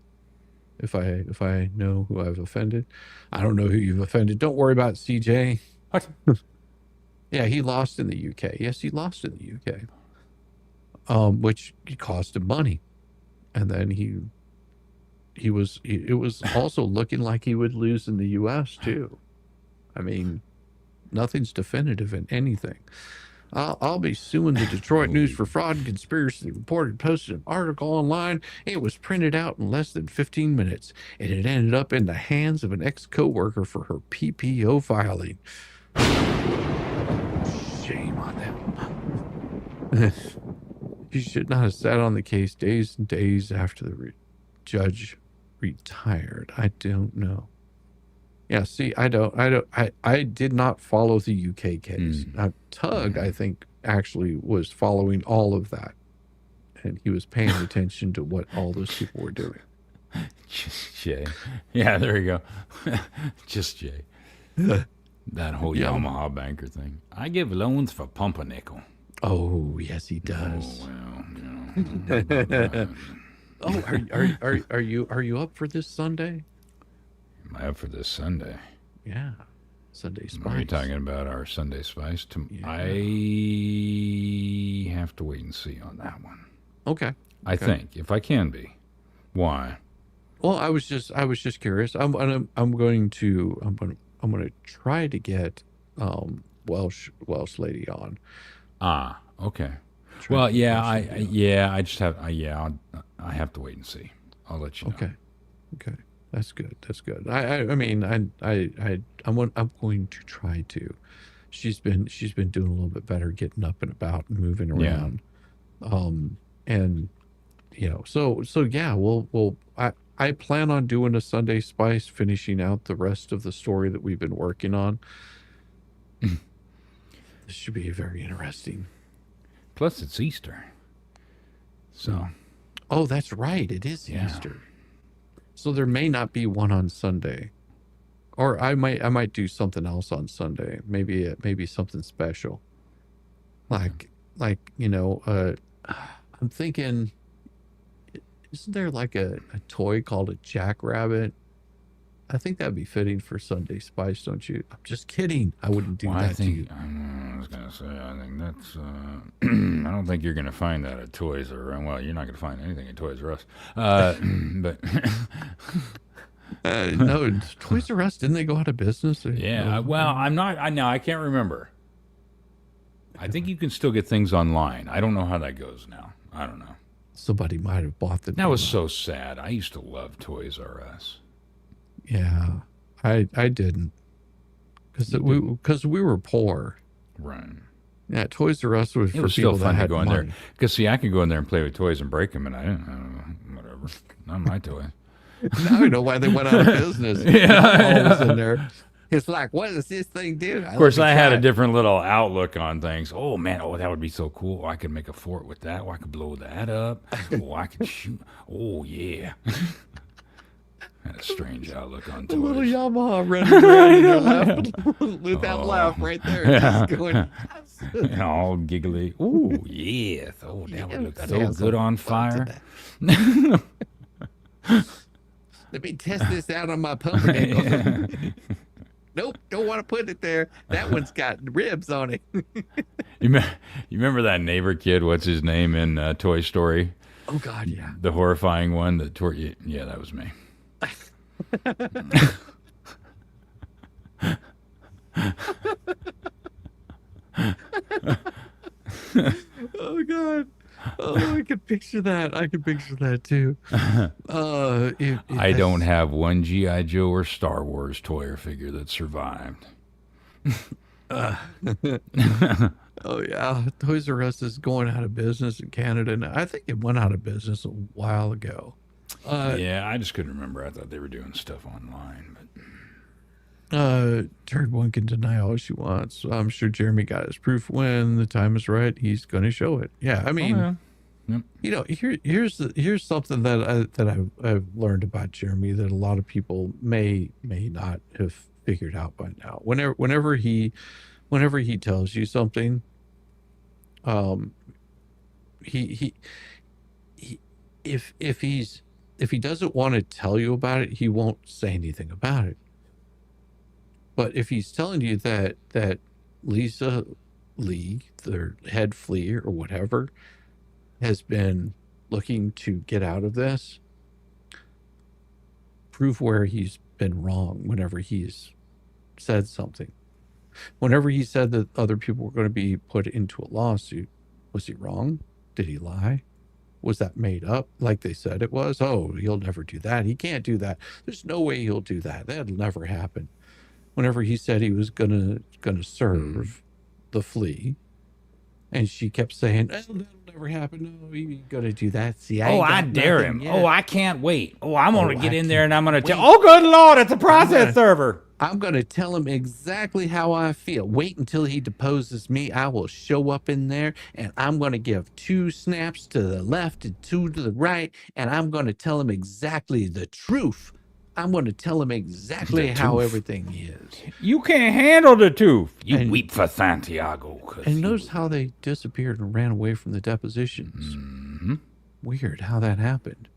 if I know who I've offended. I don't know who you've offended. Don't worry about CJ. What? Yeah, he lost in the UK. Yes, he lost in the UK. Which cost him money. And then it was also looking like he would lose in the US too. I mean, nothing's definitive in anything. I'll be suing the Detroit News for fraud and conspiracy. Reported, posted an article online. It was printed out in less than 15 minutes, and it ended up in the hands of an ex-coworker for her PPO filing. Shame on them. He should not have sat on the case days and days after the judge retired. I don't know. Yeah, see, I did not follow the UK case. Tug, I think, actually was following all of that. And he was paying attention to what all those people were doing. Just Jay. Yeah, there you go. Just Jay. That whole Yamaha banker thing. I give loans for pumpernickel. Oh, yes, he does. Oh, well, Oh, are you up for this Sunday? Am I up for this Sunday? Yeah, Sunday Spice. Are you talking about our Sunday Spice? Yeah. I have to wait and see on that one. Okay. I think if I can be. Why? Well, I was just curious. I'm going to try to get Welsh lady on. Ah, okay. Well, yeah, I just have I have to wait and see. I'll let you know. Okay. That's good. I mean, I'm going to try to. She's been doing a little bit better, getting up and about and moving around. And so yeah, I plan on doing a Sunday Spice, finishing out the rest of the story that we've been working on. This should be very interesting. Plus, it's Easter. So. Oh, that's right. It is Easter. So there may not be one on Sunday, or I might do something else on Sunday. Maybe something special. Like I'm thinking, isn't there like a toy called a jackrabbit? I think that'd be fitting for Sunday Spice, don't you? I'm just kidding. I wouldn't do that to you. I was gonna say, I think that's. I don't think you're gonna find that at Toys R Us. Well, you're not gonna find anything at Toys R Us. But no, Toys R Us, didn't they go out of business? Yeah. Well, I'm not. I can't remember. I think you can still get things online. I don't know how that goes now. I don't know. Somebody might have bought the. That was so sad. I used to love Toys R Us. Yeah, I didn't, because we were poor. Right. Yeah, Toys R Us was it for was people still fun that to had go in money. there. Because see, I could go in there and play with toys and break them, and I didn't. Whatever. Not my toy. Now I know why they went out of business. Paul was in there. It's like, what does this thing do? Of course, I had a different little outlook on things. Oh man, that would be so cool. Oh, I could make a fort with that. Oh, I could blow that up. Oh, I could shoot. Oh yeah. Had a strange outlook on toys. A little Yamaha running around in your lap with that laugh right there. Yeah. Just going, all giggly. Ooh, yeah. Oh, that would look so have good some on fun fire. Let me test this out on my pumpernickel. Nope, don't want to put it there. That one's got ribs on it. You remember that neighbor kid? What's his name in Toy Story? Oh God, yeah. The horrifying one. Yeah, that was me. Oh God. Oh, I could picture that. I could picture that too. I don't have one G.I. Joe or Star Wars toy or figure that survived. Oh yeah, Toys R Us is going out of business in Canada now. I think it went out of business a while ago. Yeah, I just couldn't remember. I thought they were doing stuff online, but Turd one can deny all she wants. I'm sure Jeremy got his proof when the time is right. He's going to show it. Yeah, I mean, Yep. here's something that I've learned about Jeremy that a lot of people may not have figured out by now. Whenever he tells you something, um, he if he doesn't want to tell you about it, he won't say anything about it. But if he's telling you that Lisa Lee, their head flea or whatever, has been looking to get out of this, prove where he's been wrong whenever he's said something. Whenever he said that other people were going to be put into a lawsuit, was he wrong? Did he lie? Was that made up like they said it was? Oh, he'll never do that. He can't do that. There's no way he'll do that. That'll never happen. Whenever he said he was gonna serve the flea, and she kept saying, oh, that'll never happen. No, he ain't gonna do that. See, I got dare nothing him. yet. Oh, I can't wait. Oh, I'm going to get I in there and I'm going to can't tell. Oh, good Lord, it's a process server. I'm going to tell him exactly how I feel. Wait until he deposes me. I will show up in there and I'm going to give 2 snaps to the left and 2 to the right. And I'm going to tell him exactly the truth. I'm going to tell him exactly how everything is. You can't handle the tooth. You And- weep for Santiago. 'cause And he notice was- how they disappeared and ran away from the depositions. Weird how that happened.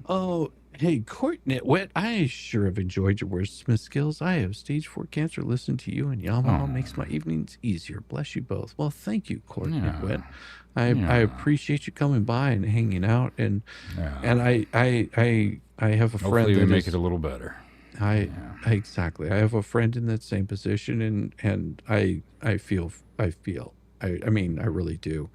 Oh, hey, Court Nitwit, I sure have enjoyed your wordsmith skills. I have stage 4 cancer. Listen to you and Yamaha makes my evenings easier. Bless you both. Well, thank you, Court Nitwit. I appreciate you coming by and hanging out. And I have a friend Hopefully we that make is- it a little better. Exactly. I have a friend in that same position, and I mean, I really do.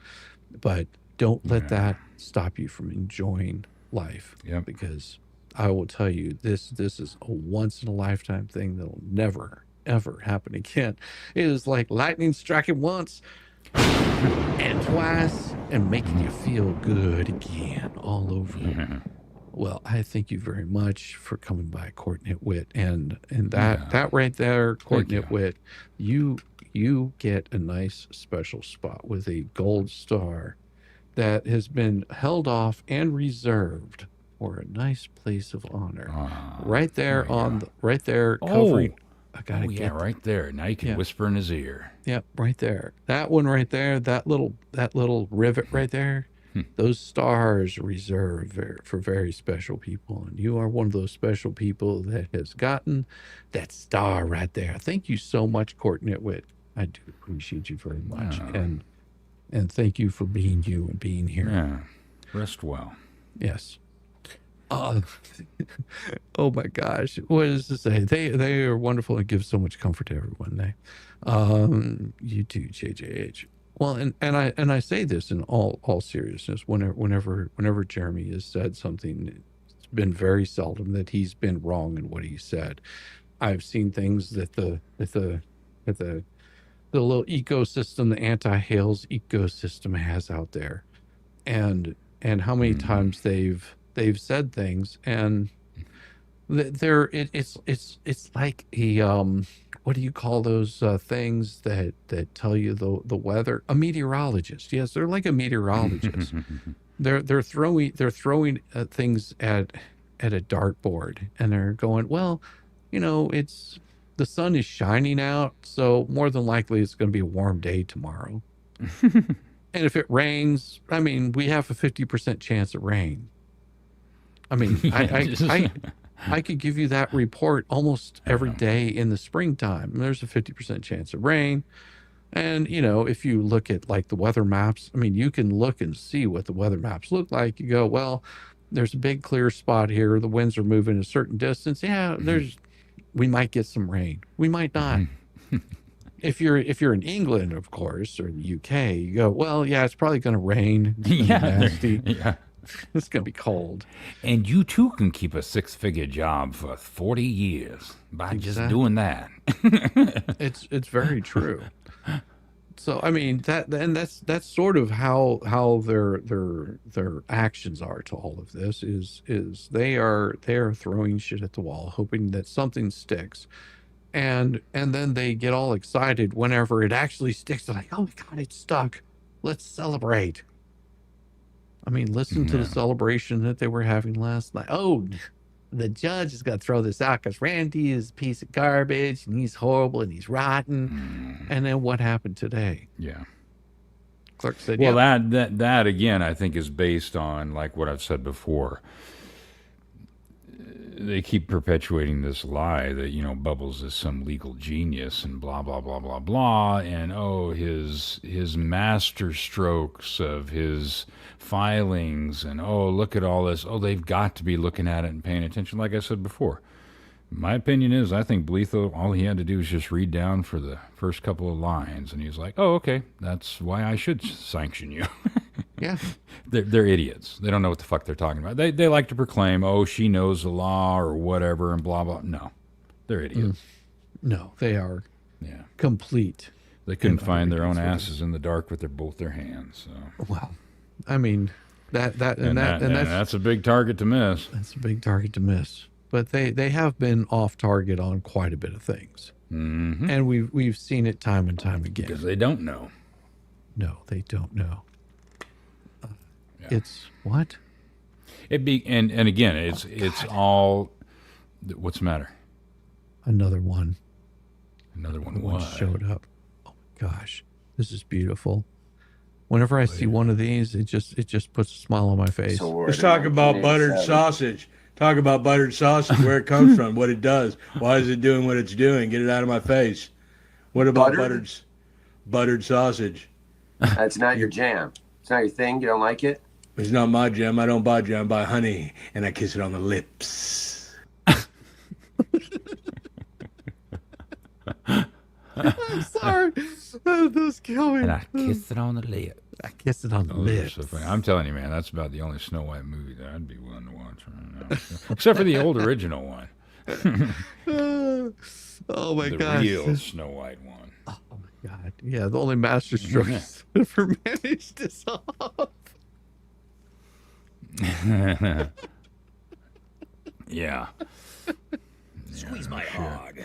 But don't let that stop you from enjoying life. Yep. Because I will tell you, this is a once in a lifetime thing that'll never ever happen again. It is like lightning striking once and twice and making you feel good again all over. Well, I thank you very much for coming by, Court Nitwit, and that right there, Court Thank you. Nitwit, you get a nice special spot with a gold star that has been held off and reserved for a nice place of honor. Right there right there covering. I gotta get right there. Now you can whisper in his ear. Yep, right there. That one right there, that little rivet right there. Those stars are reserved for very special people, and you are one of those special people that has gotten that star right there. Thank you so much, Court Nitwit. I do appreciate you very much, and thank you for being you and being here. Yeah. Rest well. Yes. Oh my gosh, what is to say? They are wonderful and give so much comfort to everyone. You too, JJH. Well, and I say this in all seriousness. Whenever Jeremy has said something, it's been very seldom that he's been wrong in what he said. I've seen things that the little ecosystem, the anti-Hales ecosystem has out there, and how many times they've said things, and it's like a what do you call those things that tell you the weather? A meteorologist. Yes, they're like a meteorologist. they're throwing things at a dartboard, and they're going, well, it's the sun is shining out, so more than likely it's going to be a warm day tomorrow. And if it rains, I mean, we have a 50% chance of rain. I mean, I could give you that report almost every day in the springtime. There's a 50% chance of rain. And, if you look at like the weather maps, I mean, you can look and see what the weather maps look like. You go, well, there's a big clear spot here. The winds are moving a certain distance. Yeah, we might get some rain. We might not. If you're in England, of course, or in the UK, you go, well, yeah, it's probably going to rain. It's gonna be nasty. Yeah. It's going to be cold. And you too can keep a 6-figure job for 40 years by just doing that. It's very true. So I mean that's sort of how their actions are to all of this is they are throwing shit at the wall, hoping that something sticks. And then they get all excited whenever it actually sticks. They're like, oh my God, it stuck. Let's celebrate. I mean, listen to the celebration that they were having last night. Oh, the judge is going to throw this out because Randy is a piece of garbage and he's horrible and he's rotten. And then what happened today? Yeah. Clerk said, Well, yep. that again, I think is based on like what I've said before. They keep perpetuating this lie that, you know, Bubbles is some legal genius and blah, blah, blah, blah, blah. And, oh, his master strokes of his filings. And, oh, look at all this. Oh, they've got to be looking at it and paying attention. Like I said before, my opinion is I think Bleetho, all he had to do was just read down for the first couple of lines. And he's like, oh, okay, that's why I should sanction you. Yeah. They're idiots. They don't know what the fuck they're talking about. They like to proclaim, oh, she knows the law or whatever and blah, blah. No, they're idiots. No, they are Yeah. complete. They couldn't find their own asses in the dark with both their hands. So. Well, I mean, And that's a big target to miss. That's a big target to miss. But they have been off target on quite a bit of things. Mm-hmm. And we've seen it time and time again. Because they don't know. No, they don't know. Yeah. It's what? And again, it's all. What's the matter? Another one. Another one. One What? showed up. Oh my gosh, this is beautiful. Whenever I see one of these, it just puts a smile on my face. Let's talk about buttered sausage. Talk about buttered sausage, where it comes from, what it does. Why is it doing what it's doing? Get it out of my face. What about buttered sausage? That's not your jam. It's not your thing. You don't like it? It's not my jam. I don't buy jam. I buy honey, and I kiss it on the lips. I'm sorry. Those kill me. And I kiss it on the lip. I kiss it on the lips. So funny. I'm telling you, man, that's about the only Snow White movie that I'd be willing to watch right now. Except for the old original one. Oh my the gosh. real Snow White one. Oh my god. Yeah, the only master strokes ever managed this off. Yeah. Squeeze my hog.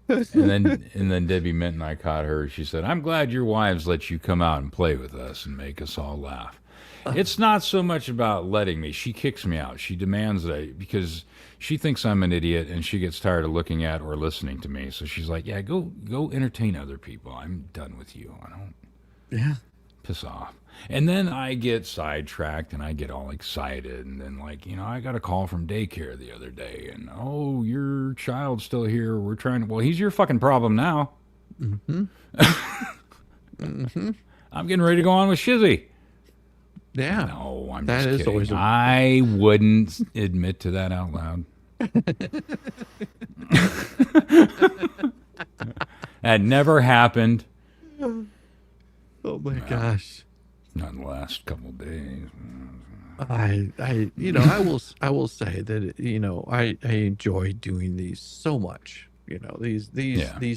And then Debbie Minton, I caught her. She said, "I'm glad your wives let you come out and play with us and make us all laugh." It's not so much about letting me. She kicks me out. She demands that because she thinks I'm an idiot and she gets tired of looking at or listening to me. So she's like, "Yeah, go entertain other people. I'm done with you. I don't." Yeah. Piss off. And then I get sidetracked and I get all excited. And then, like, you know, I got a call from daycare the other day. And, oh, your child's still here. We're trying to... Well, he's your fucking problem now. Mm-hmm. Mm-hmm. I'm getting ready to go on with Shizzy. Yeah. No, I'm That just is kidding. always a- I wouldn't admit to that out loud. That never happened. Oh my gosh. Not in the last couple of days. I will say that, you know, I enjoy doing these so much. You know, these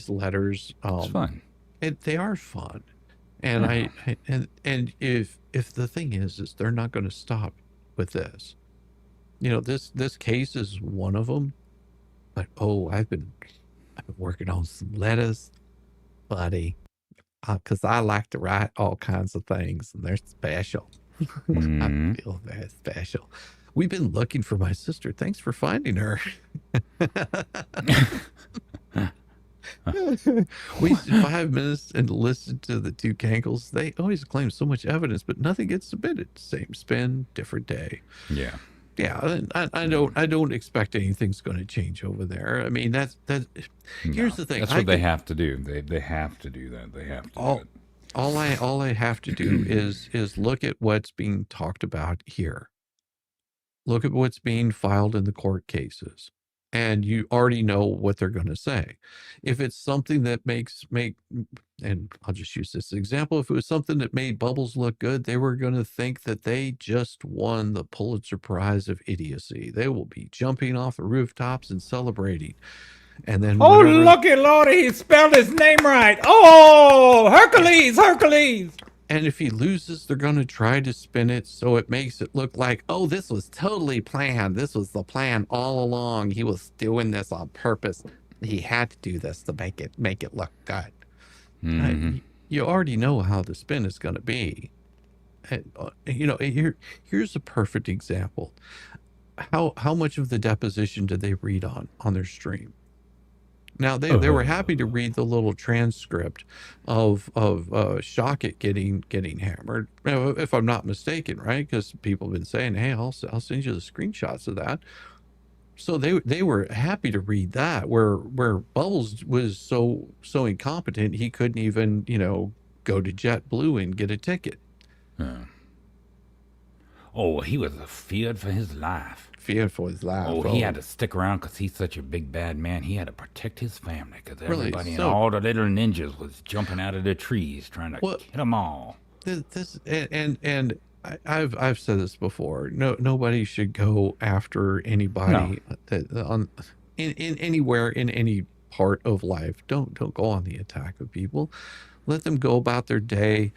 letters. It's fun. They are fun. And and if the thing is they're not going to stop with this. You know, this case is one of them. But I've been working on some letters, buddy. Because I like to write all kinds of things, and they're special. Mm-hmm. I feel very special. We've been looking for my sister. Thanks for finding her. We 5 minutes and listened to the two cankles. They always claim so much evidence, but nothing gets submitted. Same spin, different day. Yeah. Yeah, I don't expect anything's going to change over there. I mean, that's here's the thing. That's what they have to do. They have to do that. They have to do it. All I have to do is look at what's being talked about here. Look at what's being filed in the court cases. And you already know what they're going to say. If it's something that and I'll just use this example. If it was something that made Bubbles look good, they were going to think that they just won the Pulitzer Prize of idiocy. They will be jumping off the rooftops and celebrating. And then Looky Lordy, he spelled his name right. Oh, Hercules. And if he loses, they're going to try to spin it so it makes it look like, oh, this was totally planned. This was the plan all along. He was doing this on purpose. He had to do this to make it look good. Mm-hmm. You already know how the spin is going to be. You know, here's a perfect example. How much of the deposition did they read on their stream? Now they were happy to read the little transcript of Shockett getting hammered, if I'm not mistaken, right? Because people have been saying, "Hey, I'll send you the screenshots of that." So they were happy to read that. Where Bubbles was so incompetent he couldn't even go to JetBlue and get a ticket. Oh, he was feared for his life. Feared for his life. Oh, he had to stick around because he's such a big bad man. He had to protect his family because everybody and all the little ninjas was jumping out of the trees trying to get them all. This and I've said this before. Nobody should go after anybody in anywhere in any part of life. Don't go on the attack of people. Let them go about their day.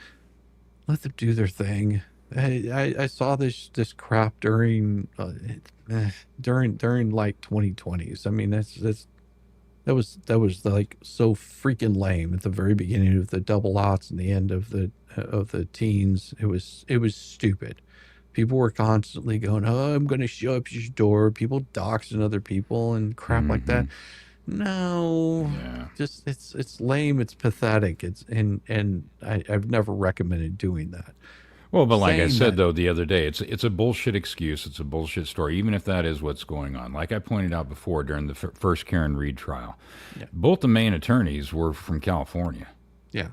Let them do their thing. I saw this crap during like 2020s. I mean, that was like so freaking lame at the very beginning of the double aughts and the end of the teens. It was stupid. People were constantly going, "Oh, I'm going to show up your door." People doxing other people and crap like that. No, just it's lame. It's pathetic. And I've never recommended doing that. Well, but like I said, though, the other day, it's a bullshit excuse. It's a bullshit story, even if that is what's going on. Like I pointed out before during the first Karen Reed trial, both the main attorneys were from California. Yeah.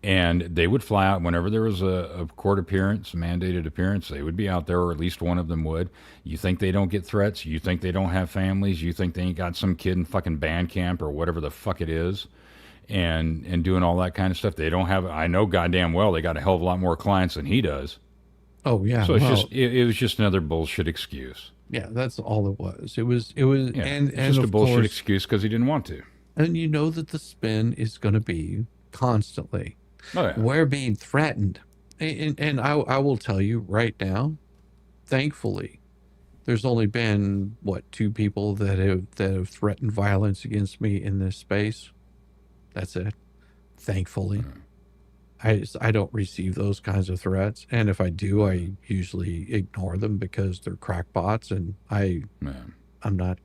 And they would fly out whenever there was a court appearance, a mandated appearance. They would be out there, or at least one of them would. You think they don't get threats? You think they don't have families? You think they ain't got some kid in fucking band camp or whatever the fuck it is? And doing all that kind of stuff. They don't have. I know goddamn well they got a hell of a lot more clients than he does. Oh yeah. So it was just another bullshit excuse. Yeah, that's all it was. It was and just a bullshit excuse because he didn't want to. And you know that the spin is going to be constantly. Oh, yeah. We're being threatened, and I will tell you right now, thankfully, there's only been two people that have threatened violence against me in this space. That's it. Thankfully, I don't receive those kinds of threats, and if I do, I usually ignore them because they're crackpots, and I've got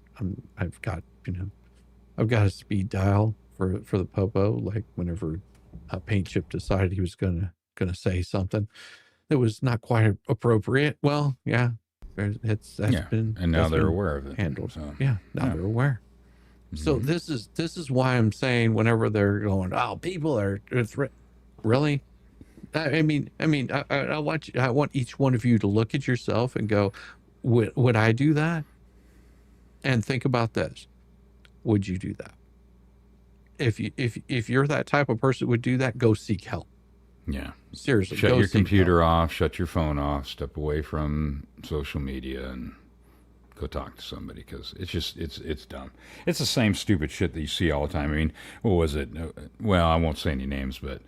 a speed dial for the popo. Like whenever Paint Chip decided he was gonna say something that was not quite appropriate. Well, yeah, that's been, and now they're aware of it. Handled. So, now they're aware. So this is why I'm saying whenever they're going, "Oh, people are really." I mean, I want each one of you to look at yourself and go, would I do that? And think about this: would you do that? If you're that type of person who would do that, go seek help. Yeah, seriously. Shut your computer off. Shut your phone off. Step away from social media and go talk to somebody, because it's dumb. It's the same stupid shit that you see all the time. I mean, what was it? Well, I won't say any names, but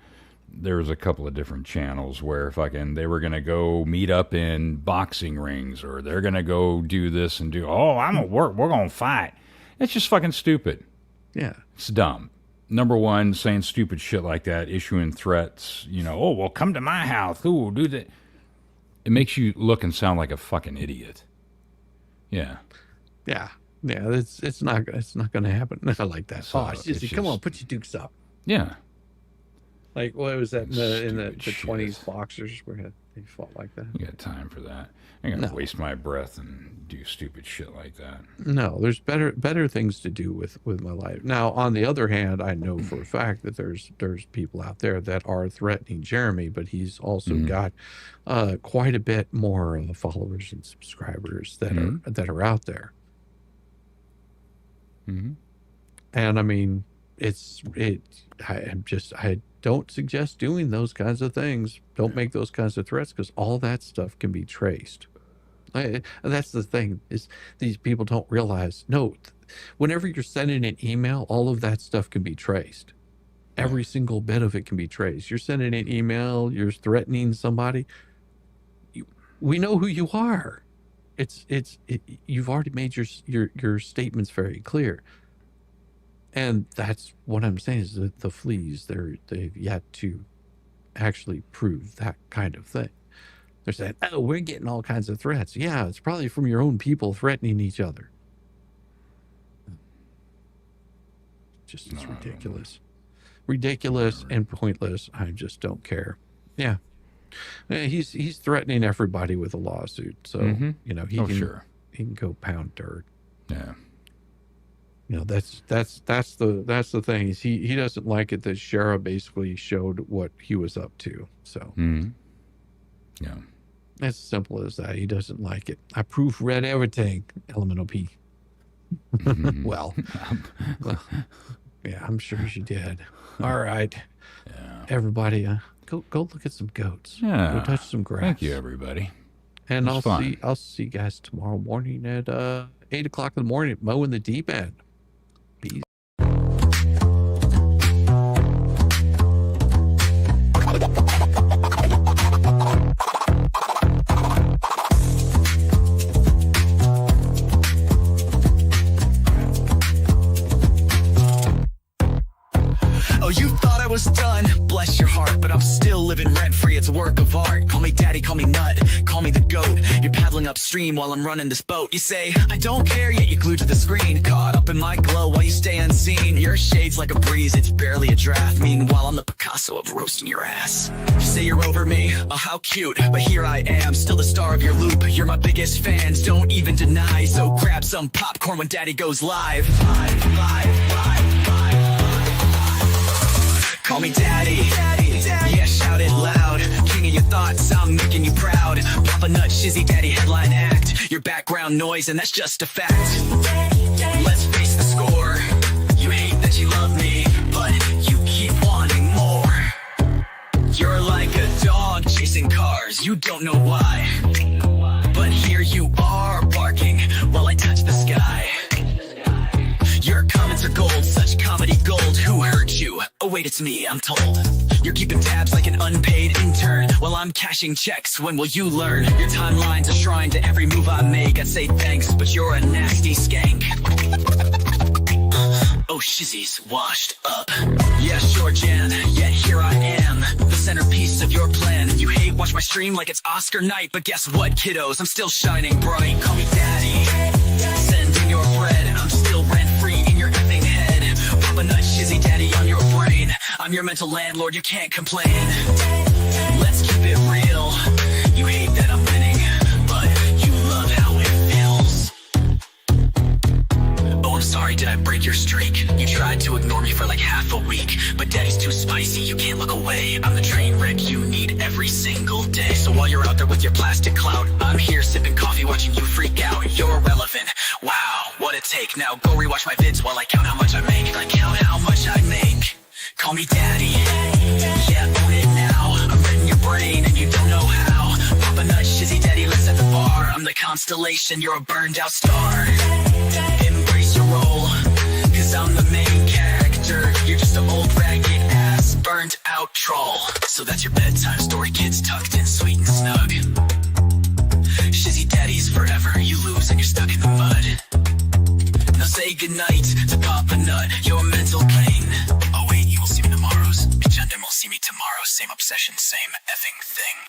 there was a couple of different channels where they were going to go meet up in boxing rings, or they're going to go do this and I'm going to work. We're going to fight. It's just fucking stupid. Yeah. It's dumb. Number one, saying stupid shit like that, issuing threats, well, come to my house. Ooh, do that. It makes you look and sound like a fucking idiot. Yeah. Yeah. It's not going to happen. I like that. So Shizzy, come on, put your dukes up. Yeah. Like, what was that in the 20s boxers where they fought like that? You got time for that? I ain't gonna waste my breath and do stupid shit like that. No, there's better things to do with my life. Now, on the other hand, I know for a fact that there's people out there that are threatening Jeremy, but he's also got quite a bit more followers and subscribers that are out there. And I mean, I don't suggest doing those kinds of things. Don't make those kinds of threats, because all that stuff can be traced. That's the thing, is these people don't realize. No, whenever you're sending an email, all of that stuff can be traced. Every single bit of it can be traced. You're sending an email, you're threatening somebody. We know who you are. You've already made your statements very clear. And that's what I'm saying, is that the fleas, they've yet to actually prove that kind of thing. They're saying, oh, we're getting all kinds of threats. Yeah, it's probably from your own people threatening each other. Just it's ridiculous. Ridiculous and pointless. I just don't care. Yeah. He's threatening everybody with a lawsuit. So, you know, he can go pound dirt. Yeah. You know, that's the thing. Is he doesn't like it that Shara basically showed what he was up to. So yeah. As simple as that. He doesn't like it. I proofread everything, Elemental P. well, yeah, I'm sure she did. All right. Yeah. Everybody, go look at some goats. Yeah. Go touch some grass. Thank you, everybody. And I'll see you guys tomorrow morning at 8 o'clock in the morning at Mowing the Deep End. Peace. Oh, you thought I was done, bless your heart, but I'm still living rent-free, it's a work of art. Call me daddy, call me nut, call me the goat. You're paddling upstream while I'm running this boat. You say, I don't care, yet you're glued to the screen. Caught up in my glow while you stay unseen. Your shade's like a breeze, it's barely a draft. Meanwhile, I'm the Picasso of roasting your ass. You say you're over me, oh how cute, but here I am, still the star of your loop. You're my biggest fans, don't even deny. So grab some popcorn when daddy goes live. Call me daddy, yeah, shout it loud. King of your thoughts, I'm making you proud. Papa Nut, Shizzy, daddy, headline act. Your background noise, and that's just a fact. Let's face the score. You hate that you love me, but you keep wanting more. You're like a dog chasing cars, you don't know why. But here you are, barking while I touch the sky. Your comments are gold, such comedy gold. Who hurt you? Oh wait, it's me, I'm told. You're keeping tabs like an unpaid intern while I'm cashing checks. When will you learn? Your timeline's a shrine to every move I make. I'd say thanks, but you're a nasty skank. Oh, Shizzy's washed up. Yeah, sure, Jan, yet here I am, the centerpiece of your plan. You hate watch my stream like it's Oscar night, but guess what, kiddos? I'm still shining bright. Call me daddy. Send in your bread. I'm still rent-free in your effing head. Papa Nut, Shizzy, daddy on your brain. I'm your mental landlord, you can't complain. Let's keep it real. You hate that I'm winning, but you love how it feels. Oh, I'm sorry, did I break your streak? You tried to ignore me for like half a week, but daddy's too spicy, you can't look away. I'm the train wreck you need every single day. So while you're out there with your plastic clout, I'm here sipping coffee watching you freak out. You're irrelevant, wow, what a take. Now go rewatch my vids while I count how much I make. I count how much I make. Call me daddy, yeah, own it now. I'm reading your brain and you don't know how. Papa Nut, Shizzy, daddy, let's set the bar. I'm the constellation, you're a burned out star. Embrace your role, cause I'm the main character. You're just an old ragged ass, burned out troll. So that's your bedtime story, kids tucked in sweet and snug. Shizzy daddy's forever, you lose and you're stuck in the mud. Now say goodnight to Papa Nut, your mental pain. Oh wait, you will see me tomorrow. Will see me tomorrow, same obsession, same effing thing.